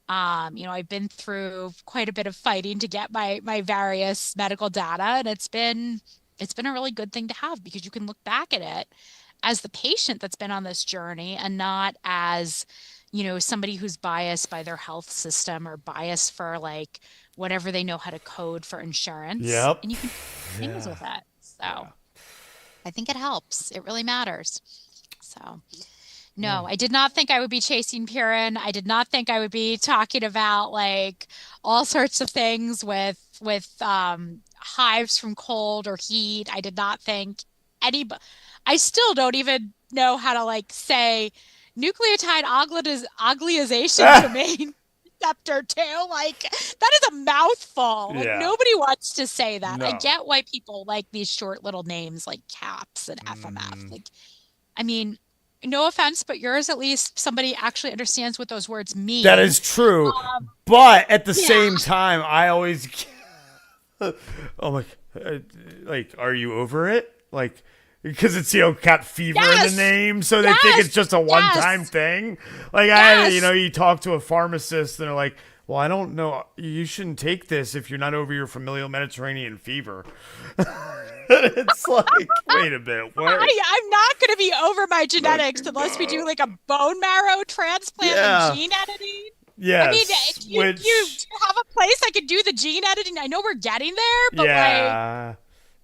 I've been through quite a bit of fighting to get my various medical data, and it's been a really good thing to have because you can look back at it as the patient that's been on this journey and not as, somebody who's biased by their health system or biased for like whatever they know how to code for insurance. Yep. And you can do things Yeah. with it. So Yeah. I think it helps. It really matters. So. Well, No, I did not think I would be chasing Piran. I did not think I would be talking about like all sorts of things with hives from cold or heat. I did not think any. I still don't even know how to like say nucleotide oligization domain receptor 2. Like that is a mouthful. Like yeah. nobody wants to say that. I No. get why people like these short little names like CAPS and FMF. Mm, Like I mean, no offense, but yours at least somebody actually understands what those words that mean. is true. Um, But at the yeah. same time, I always, oh my, like, are you over it? Like, because it's, got fever in the Yes. name, so they think it's Yes. just a one-time Yes. thing. Like, Yes. you talk to a pharmacist and they're like, well, I don't know. You shouldn't take this if you're not over your familial Mediterranean fever. It's like, wait a minute, what? I'm not going to be over my genetics unless we do like a bone marrow transplant and Yeah. gene editing. I mean, Yes. do you have a place I could do the gene editing? I know we're getting there, but like Yeah.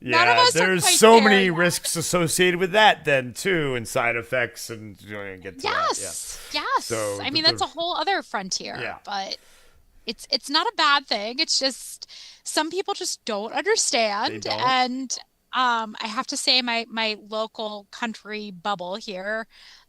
none of Yeah. us are There's quite so there many yet. risks associated with that then too, and side effects, and get to that. Yeah. Yes. Yes. So I mean, that's a whole other frontier, yeah, but it's not a bad thing. It's just some people just don't they understand. don't. And I have to say my local country bubble here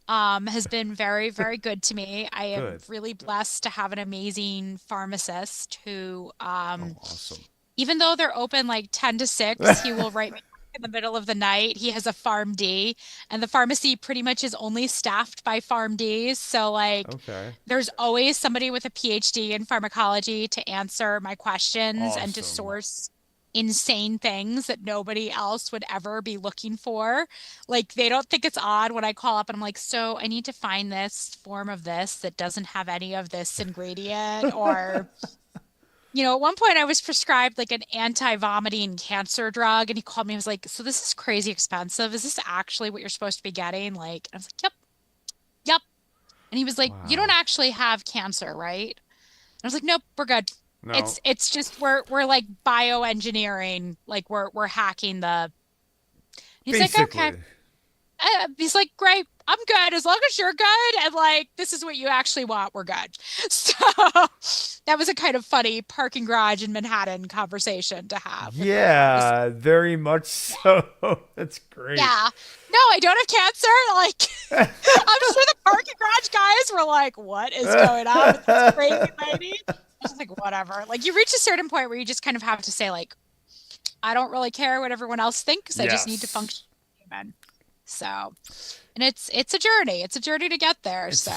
has been very, very good to me. I am Good. really blessed to have an amazing pharmacist who Oh, awesome. even though they're open like 10 to 6, he will write me back in the middle of the night. He has a PharmD, and the pharmacy pretty much is only staffed by PharmDs. So, like, Okay. there's always somebody with a PhD in pharmacology to answer my questions and to Awesome. source insane things that nobody else would ever be looking for. Like, they don't think it's odd when I call up and I'm like, so I need to find this form of this that doesn't have any of this ingredient or at one point I was prescribed like an anti-vomiting cancer drug, and he called me and was like, "So this is crazy expensive. Is this actually what you're supposed to be getting?" Like, I was like, "Yep, yep." And he was like, "You don't Wow. actually have cancer, right?" And I was like, "Nope, we're good. No. It's just we're like bioengineering, like we're hacking the." He's like, "Okay." Basically. He's like, "Great, I'm good as long as you're good, and like this is what you actually want, we're good." So that was a kind of funny parking garage in Manhattan conversation to have with the pharmacist. Yeah, very much so. That's great. Yeah, no, I don't have cancer. Like, I'm sure the parking garage guys were like, "What is going on with this crazy lady?" I was like, "Whatever." Like, you reach a certain point where you just kind of have to say, like, "I don't really care what everyone else thinks. I just need to Yes. function as a human." So, and it's a journey. It's a journey to get there. So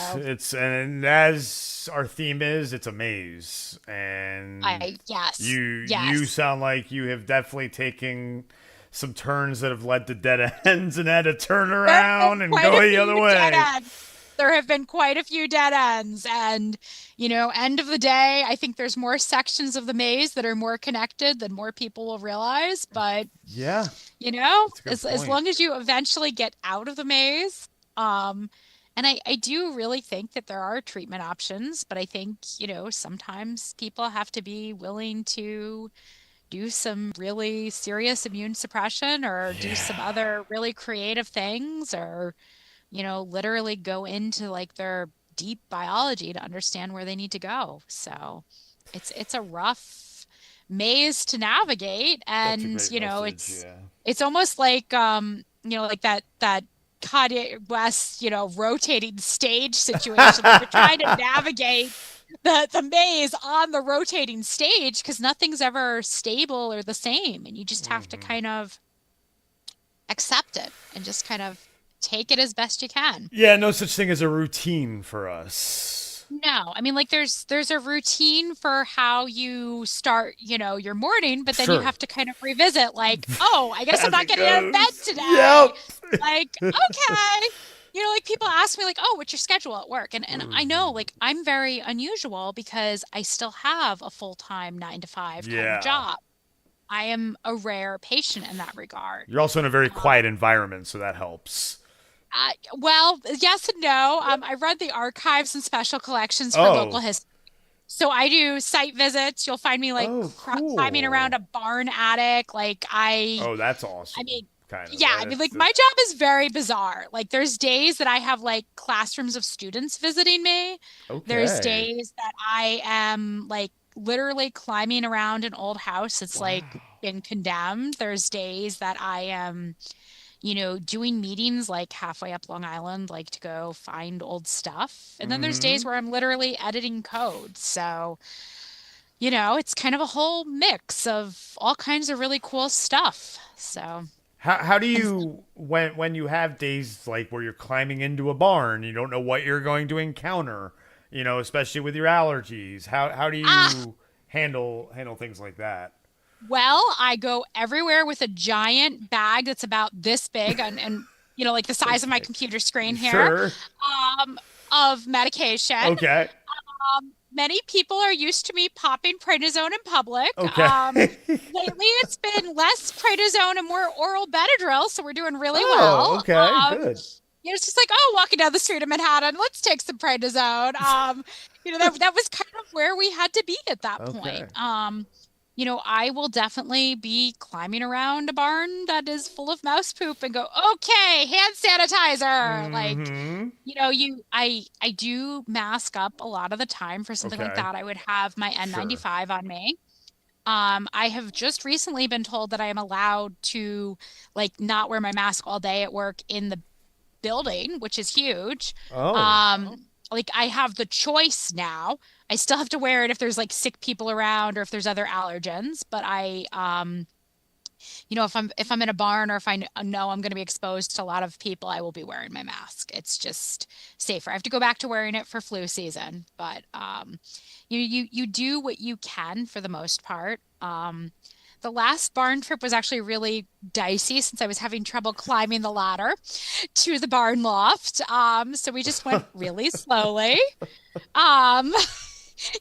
And as our theme is, it's a maze, and yes, you yes. sound like you have definitely taken some turns that have led to dead ends and had to turn There have been around and quite go a the other few dead way. ends. There have been quite a few dead ends. And, end of the day, I think there's more sections of the maze that are more connected than more people will realize. But, Yeah, that's a good as point. long as you eventually get out of the maze, and I do really think that there are treatment options, but I think, sometimes people have to be willing to do some really serious immune suppression or do some Yeah, other really creative things or, literally go into like their deep biology to understand where they need to go. So it's a rough maze to navigate. that's a And, great message. Yeah. it's almost like like that Kanye West, rotating stage situation. Like you're trying to navigate the maze on the rotating stage because nothing's ever stable or the same. And you just have to kind of accept it and just kind of take it as best you can. Yeah, no such thing as a routine for us. No, I mean like there's a routine for how you start, your morning, but then you Sure. have to kind of revisit like, oh, I guess I'm As not it getting out of bed goes. today. Yep. Like, okay. Like people ask me like, "Oh, what's your schedule at work?" And I know like I'm very unusual because I still have a full-time 9 to 5 kind of Yeah. job. I am a rare patient in that regard. You're also in a very quiet environment, so that helps. Well, yes and no. I read the archives and special collections for local Oh, history. So I do site visits. You'll find me like oh, climbing around cool. a barn attic. Oh, that's I awesome. mean, Kind of. yeah, I mean, That's like my job is very bizarre. Like there's days that I have like classrooms of students visiting me. There's okay. days that I am like literally climbing around an old house that's like Wow. been condemned. There's days that I am doing meetings like halfway up Long Island, like to go find old stuff. And then there's days Mm-hmm. where I'm literally editing code. So, it's kind of a whole mix of all kinds of really cool stuff. So, How do and you when you have days like where you're climbing into a barn, you don't know what you're going to encounter, especially with your allergies. How do ah, you handle things like that? well, I go everywhere with a giant bag that's about this big and like the size of my Okay. computer screen here, Sure. um, of medication. Okay. Many people are used to me popping prednisone in public. Okay. Lately, it's been less prednisone and more oral Benadryl, so we're doing really Oh, well. okay. Good. It's just like, oh, walking down the street of Manhattan, let's take some prednisone. That was kind of where we had to be at that point. Okay. I will definitely be climbing around a barn that is full of mouse poop and go, okay, hand sanitizer. Like, Mm-hmm. I do mask up a lot of the time for something like Okay. that. I would have my Sure. N95 on me. I have just recently been told that I am allowed to like not wear my mask all day at work in the building, which is huge. Oh. Like I have the choice now. I still have to wear it if there's like sick people around or if there's other allergens, but if I'm in a barn or if know I'm going to be exposed to a lot of people, I will be wearing my mask. It's just safer. I have to go back to wearing it for flu season, but you do what you can for the most part. The last barn trip was actually really dicey since I was having trouble climbing the ladder to the barn loft. So we just went really slowly. Um,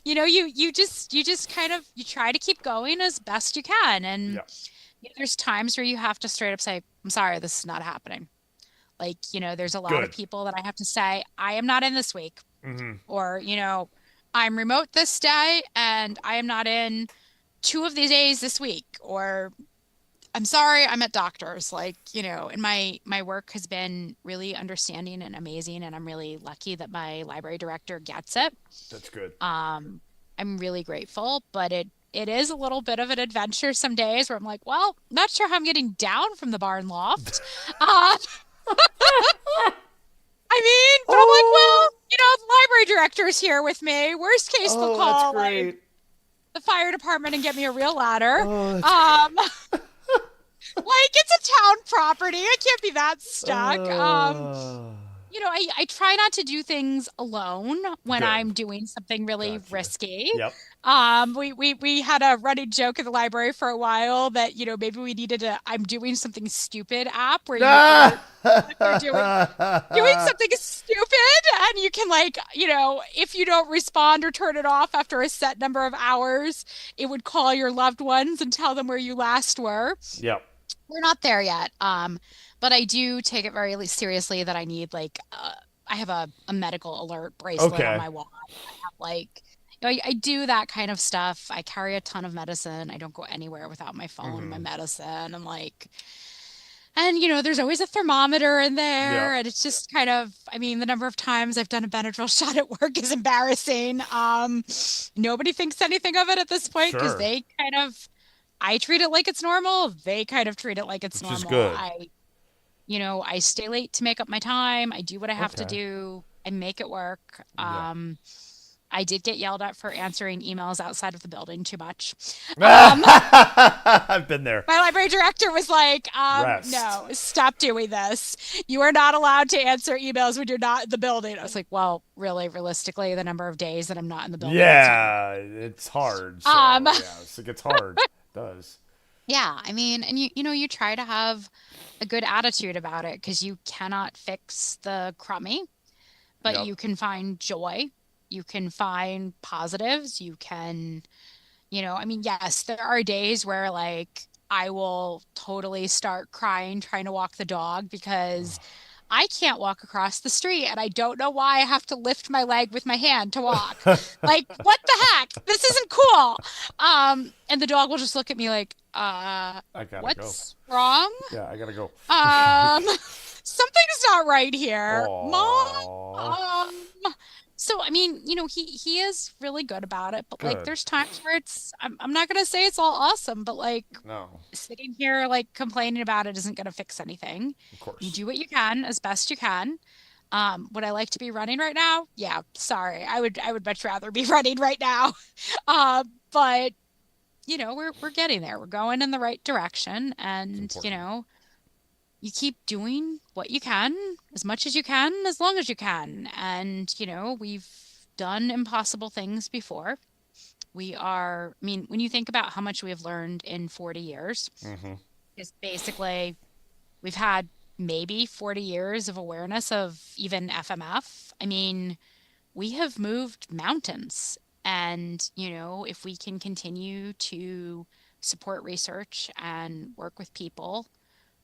you just kind of you try to keep going as best you can, and Yeah. there's times where you have to straight up say, I'm sorry, this is not happening. Like, there's a lot of Good. people that I have to say, I am not in this week. Mm-hmm. Or, I'm remote this day and I am not in 2 of these days this week. Or I'm sorry, I'm at doctors. Like, and my work has been really understanding and amazing. And I'm really lucky that my library director gets it. That's good. Um, I'm really grateful, but it is a little bit of an adventure some days where I'm like, well, not sure how I'm getting down from the barn loft. Uh, I mean, but I'm like, Oh. well, the library director's here with me. Worst case, they'll Oh, that's call like great. the fire department and get me a real ladder. Oh, that's Like it's a town property. I can't be that stuck. uh, I try not to do things alone when good. I'm doing something really Gotcha. risky. Yep. We had a running joke at the library for a while that, maybe we needed a I'm doing something stupid app where Ah! you're doing something stupid and you can like, if you don't respond or turn it off after a set number of hours, it would call your loved ones and tell them where you last were. Yep. We're not there yet. But I do take it very seriously that I need like I have a medical alert bracelet on Okay. my watch. I have like I do that kind of stuff. I carry a ton of medicine. I don't go anywhere without my phone and my Mm-hmm. medicine. And there's always a thermometer in there, Yep. and it's just kind of, I mean, the number of times I've done a Benadryl shot at work is embarrassing. Nobody thinks anything of it at this point because Sure. they kind of I treat it like it's normal. They kind of treat it like it's Which is normal. good. I stay late to make up my time. I do what I have to Okay. do. I make it work. Yeah. I did get yelled at for answering emails outside of the building too much. Um, I've been there. my library director was like, Rest. no, stop doing this. You are not allowed to answer emails when you're not in the building. I was like, well, really, realistically, the number of days that I'm not in the building, it's not Yeah, it's hard. um So yeah, it gets hard. It does. Yeah, I mean, and you try to have a good attitude about it because you cannot fix the crummy, but Yep. you can find joy. You can find positives. I mean, yes, there are days where like I will totally start crying trying to walk the dog because I can't walk across the street and I don't know why I have to lift my leg with my hand to walk. Like, what the heck? This isn't cool. And the dog will just look at me like, I gotta go. what's wrong? Yeah, I gotta go. Um, something's not right here. Mom, Aw, um, so I mean, he is really good about it, but like good. there's times where I'm not gonna say it's all awesome, but like No, sitting here like complaining about it isn't gonna fix anything. of You course. do what you can as best you can. Would I like to be running right now? Yeah, sorry. I would much rather be running right now. But we're getting there. We're going in the right direction, It's and important. you keep doing what you can, as much as you can, as long as you can. And, we've done impossible things before. I mean, when you think about how much we have learned in 40 years, Mm-hmm. is basically we've had maybe 40 years of awareness of even FMF. I mean, we have moved mountains. And, if we can continue to support research and work with people,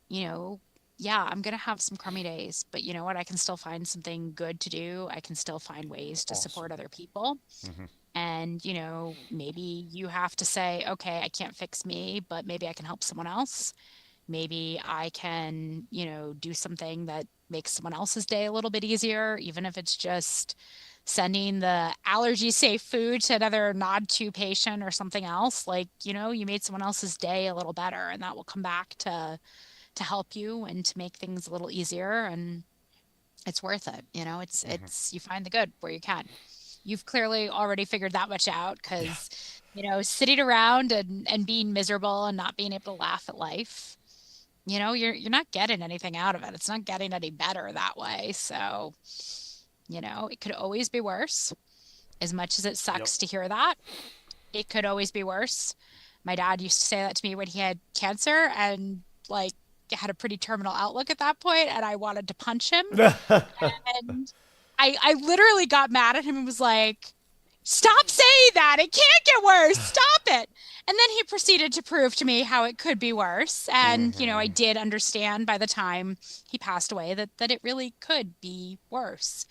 you know, yeah, I'm gonna have some crummy days, but you know what? I can still find something good to do. I can still find ways to Awesome. support other people. Mm-hmm. And, maybe you have to say, okay, I can't fix me, but maybe I can help someone else. Maybe I can, do something that makes someone else's day a little bit easier, even if it's just sending the allergy safe food to another NOD2 patient or something else. Like, you made someone else's day a little better, and that will come back to help you and to make things a little easier, and it's worth it. Mm-hmm. It's you find the good where you can. You've clearly already figured that much out Yeah. because sitting around and being miserable and not being able to laugh at life, you're not getting anything out of it. It's not getting any better that way. So it could always be worse. As much as it Yep. sucks to hear that, it could always be worse. My dad used to say that to me when he had cancer and like had a pretty terminal outlook at that point, and I wanted to punch him. And I literally got mad at him and was like, "Stop saying that. It can't get worse. Stop it." And then he proceeded to prove to me how it could be worse. And, I Mm-hmm. did understand by the time he passed away that it really could be worse.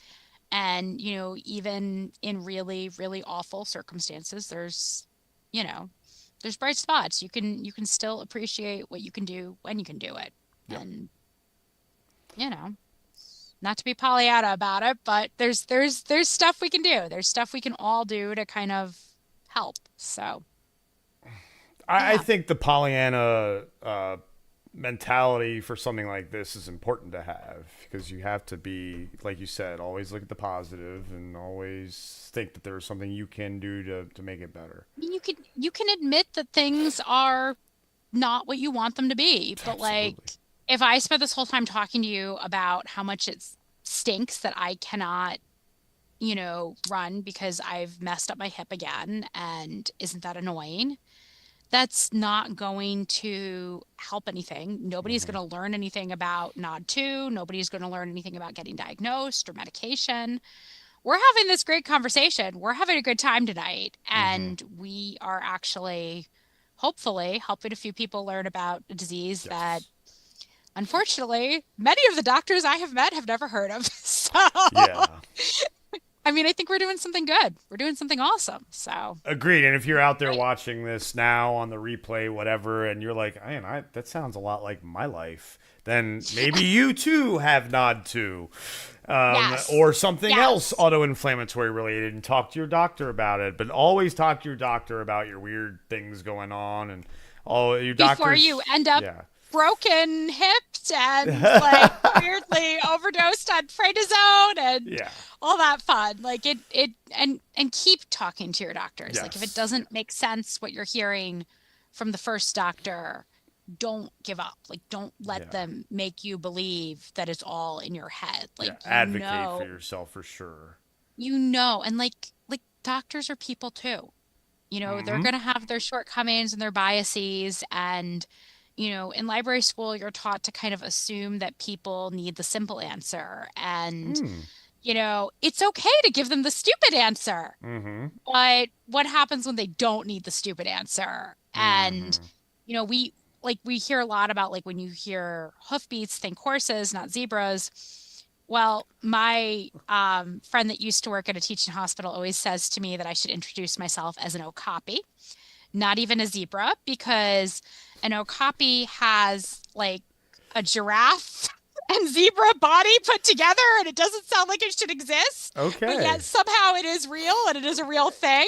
And, even in really, really awful circumstances, you know, there's bright spots. You can still appreciate what you can do when you can do it. Yep. And, you know, not to be Pollyanna about it, but there's stuff we can do. There's stuff we can all do to kind of help. So, I yeah. think the Pollyanna mentality for something like this is important to have because you have to be, like you said, always look at the positive and always think that there's something you can do to make it better. I mean, you can admit that things are not what you want them to be, but like Absolutely. if I spent this whole time talking to you about how much it stinks that I cannot run because I've messed up my hip again. And isn't that annoying? That's not going to help anything. Nobody's Mm-hmm. going to learn anything about NOD2. Nobody's going to learn anything about getting diagnosed or medication. We're having this great conversation. We're having a good time tonight. Mm-hmm. And we are actually, hopefully, helping a few people learn about a disease that, Yes. unfortunately, many of the doctors I have met have never heard of. So, Yeah. I mean, I think we're doing something good. We're doing something awesome. So, Agreed. And if you're out there great. watching this now on the replay, whatever, and you're like, man, that sounds a lot like my life, then maybe you too have NOD2 Yes. or something else Yes. auto-inflammatory related, and talk to your doctor about it. But always talk to your doctor about your weird things going on, and all your Before you doctors. end up Yeah. broken hipped and like weirdly overdosed on prednisone and Yeah. all that fun. Like and keep talking to your doctors. Like if it Yes. doesn't make sense what you're hearing from the first doctor, don't give up. Like don't let Yeah. them make you believe that it's all in your head. Yeah. Like Advocate for yourself for sure. and like doctors are people too. They're Mm-hmm. going to have their shortcomings and their biases. And, in library school, you're taught to kind of assume that people need the simple answer. And, Mm. it's okay to give them the stupid answer. Mm-hmm. But what happens when they don't need the stupid answer? And, Mm-hmm. we like we hear a lot about like when you hear hoofbeats, think horses, not zebras. Well, my friend that used to work at a teaching hospital always says to me that I should introduce myself as an okapi, not even a zebra, because an okapi has like a giraffe and zebra body put together, and it doesn't sound like it should exist, but yet Okay. somehow it is real and it is a real thing.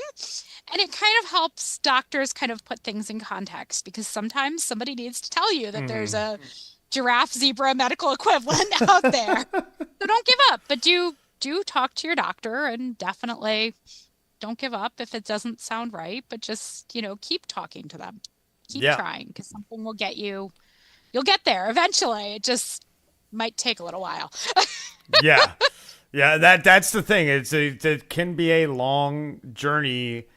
And it kind of helps doctors kind of put things in context because sometimes somebody needs to tell you that there's Hmm. a giraffe zebra medical equivalent out there. So don't give up, but do talk to your doctor and definitely don't give up if it doesn't sound right, but just, keep talking to them. Keep Yeah. trying because something will get you. You'll get there eventually. It just might take a little while. Yeah. Yeah, that's the thing. It can be a long journey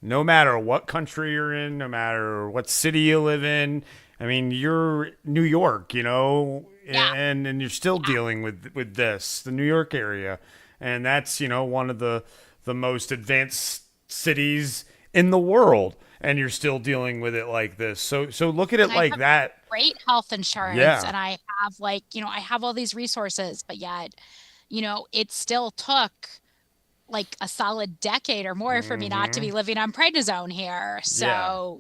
no matter what country you're in, no matter what city you live in. I mean, you're New York, Yeah. and you're still Yeah. dealing with this, the New York area. And that's, one of the most advanced cities in the world, and you're still dealing with it like this. So look at it And I like have that. great health insurance Yeah. and I have like, I have all these resources, but yet, it still took like a solid decade or more for me not to Mhm. be living on prednisone here. Yeah. So,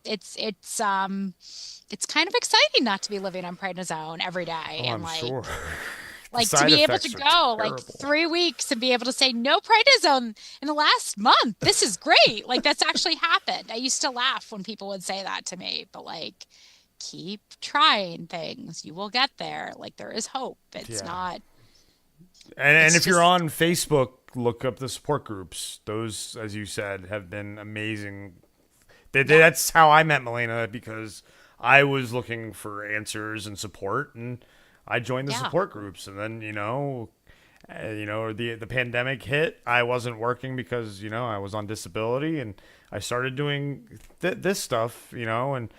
it's kind of exciting not to be living on prednisone every day Oh, and I'm sure. The to side be able to effects are go like terrible. 3 weeks and be able to say no prednisone in the last month. This is great. Like that's actually happened. I used to laugh when people would say that to me, but like keep trying things. You will get there. Like there is hope. It's Yeah. not, And it's if you're just, on Facebook, look up the support groups. Those, as you said, have been amazing. yeah, That's how I met Melena, because I was looking for answers and support, and I joined the yeah, support groups. And then, the pandemic hit. I wasn't working because I was on disability, and I started doing this stuff, and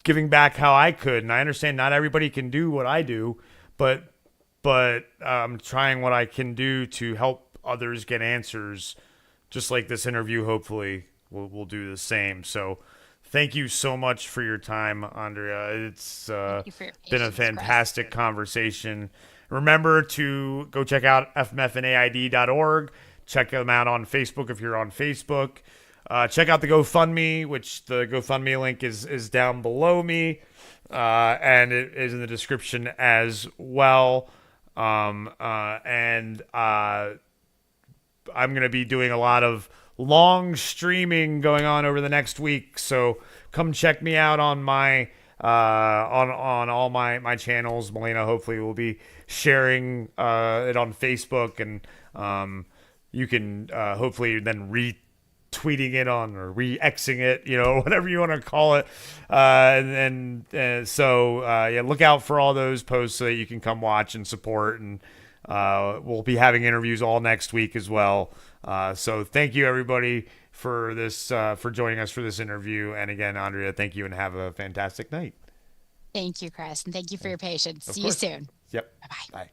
giving back how I could. And I understand not everybody can do what I do, but trying what I can do to help others get answers, just like this interview. Hopefully, we'll do the same. So, thank you so much for your time, Andrea. It's thank you for your been a patience, Chris. fantastic conversation. Remember to go check out fmfnaid.org. Check them out on Facebook if you're on Facebook. Check out the GoFundMe, which the GoFundMe link is down below me, and it is in the description as well. And I'm going to be doing a lot of long streaming going on over the next week. So come check me out on my on all my channels. Melena hopefully will be sharing it on Facebook, and you can hopefully then retweeting it on, or re-Xing it, whatever you want to call it. Yeah, look out for all those posts so that you can come watch and support. And we'll be having interviews all next week as well. So thank you everybody for this for joining us for this interview. And again, Andrea, thank you and have a fantastic night. Thank you, Chris. And thank you for your patience. Of See you course. soon. Yep. Bye bye. Bye.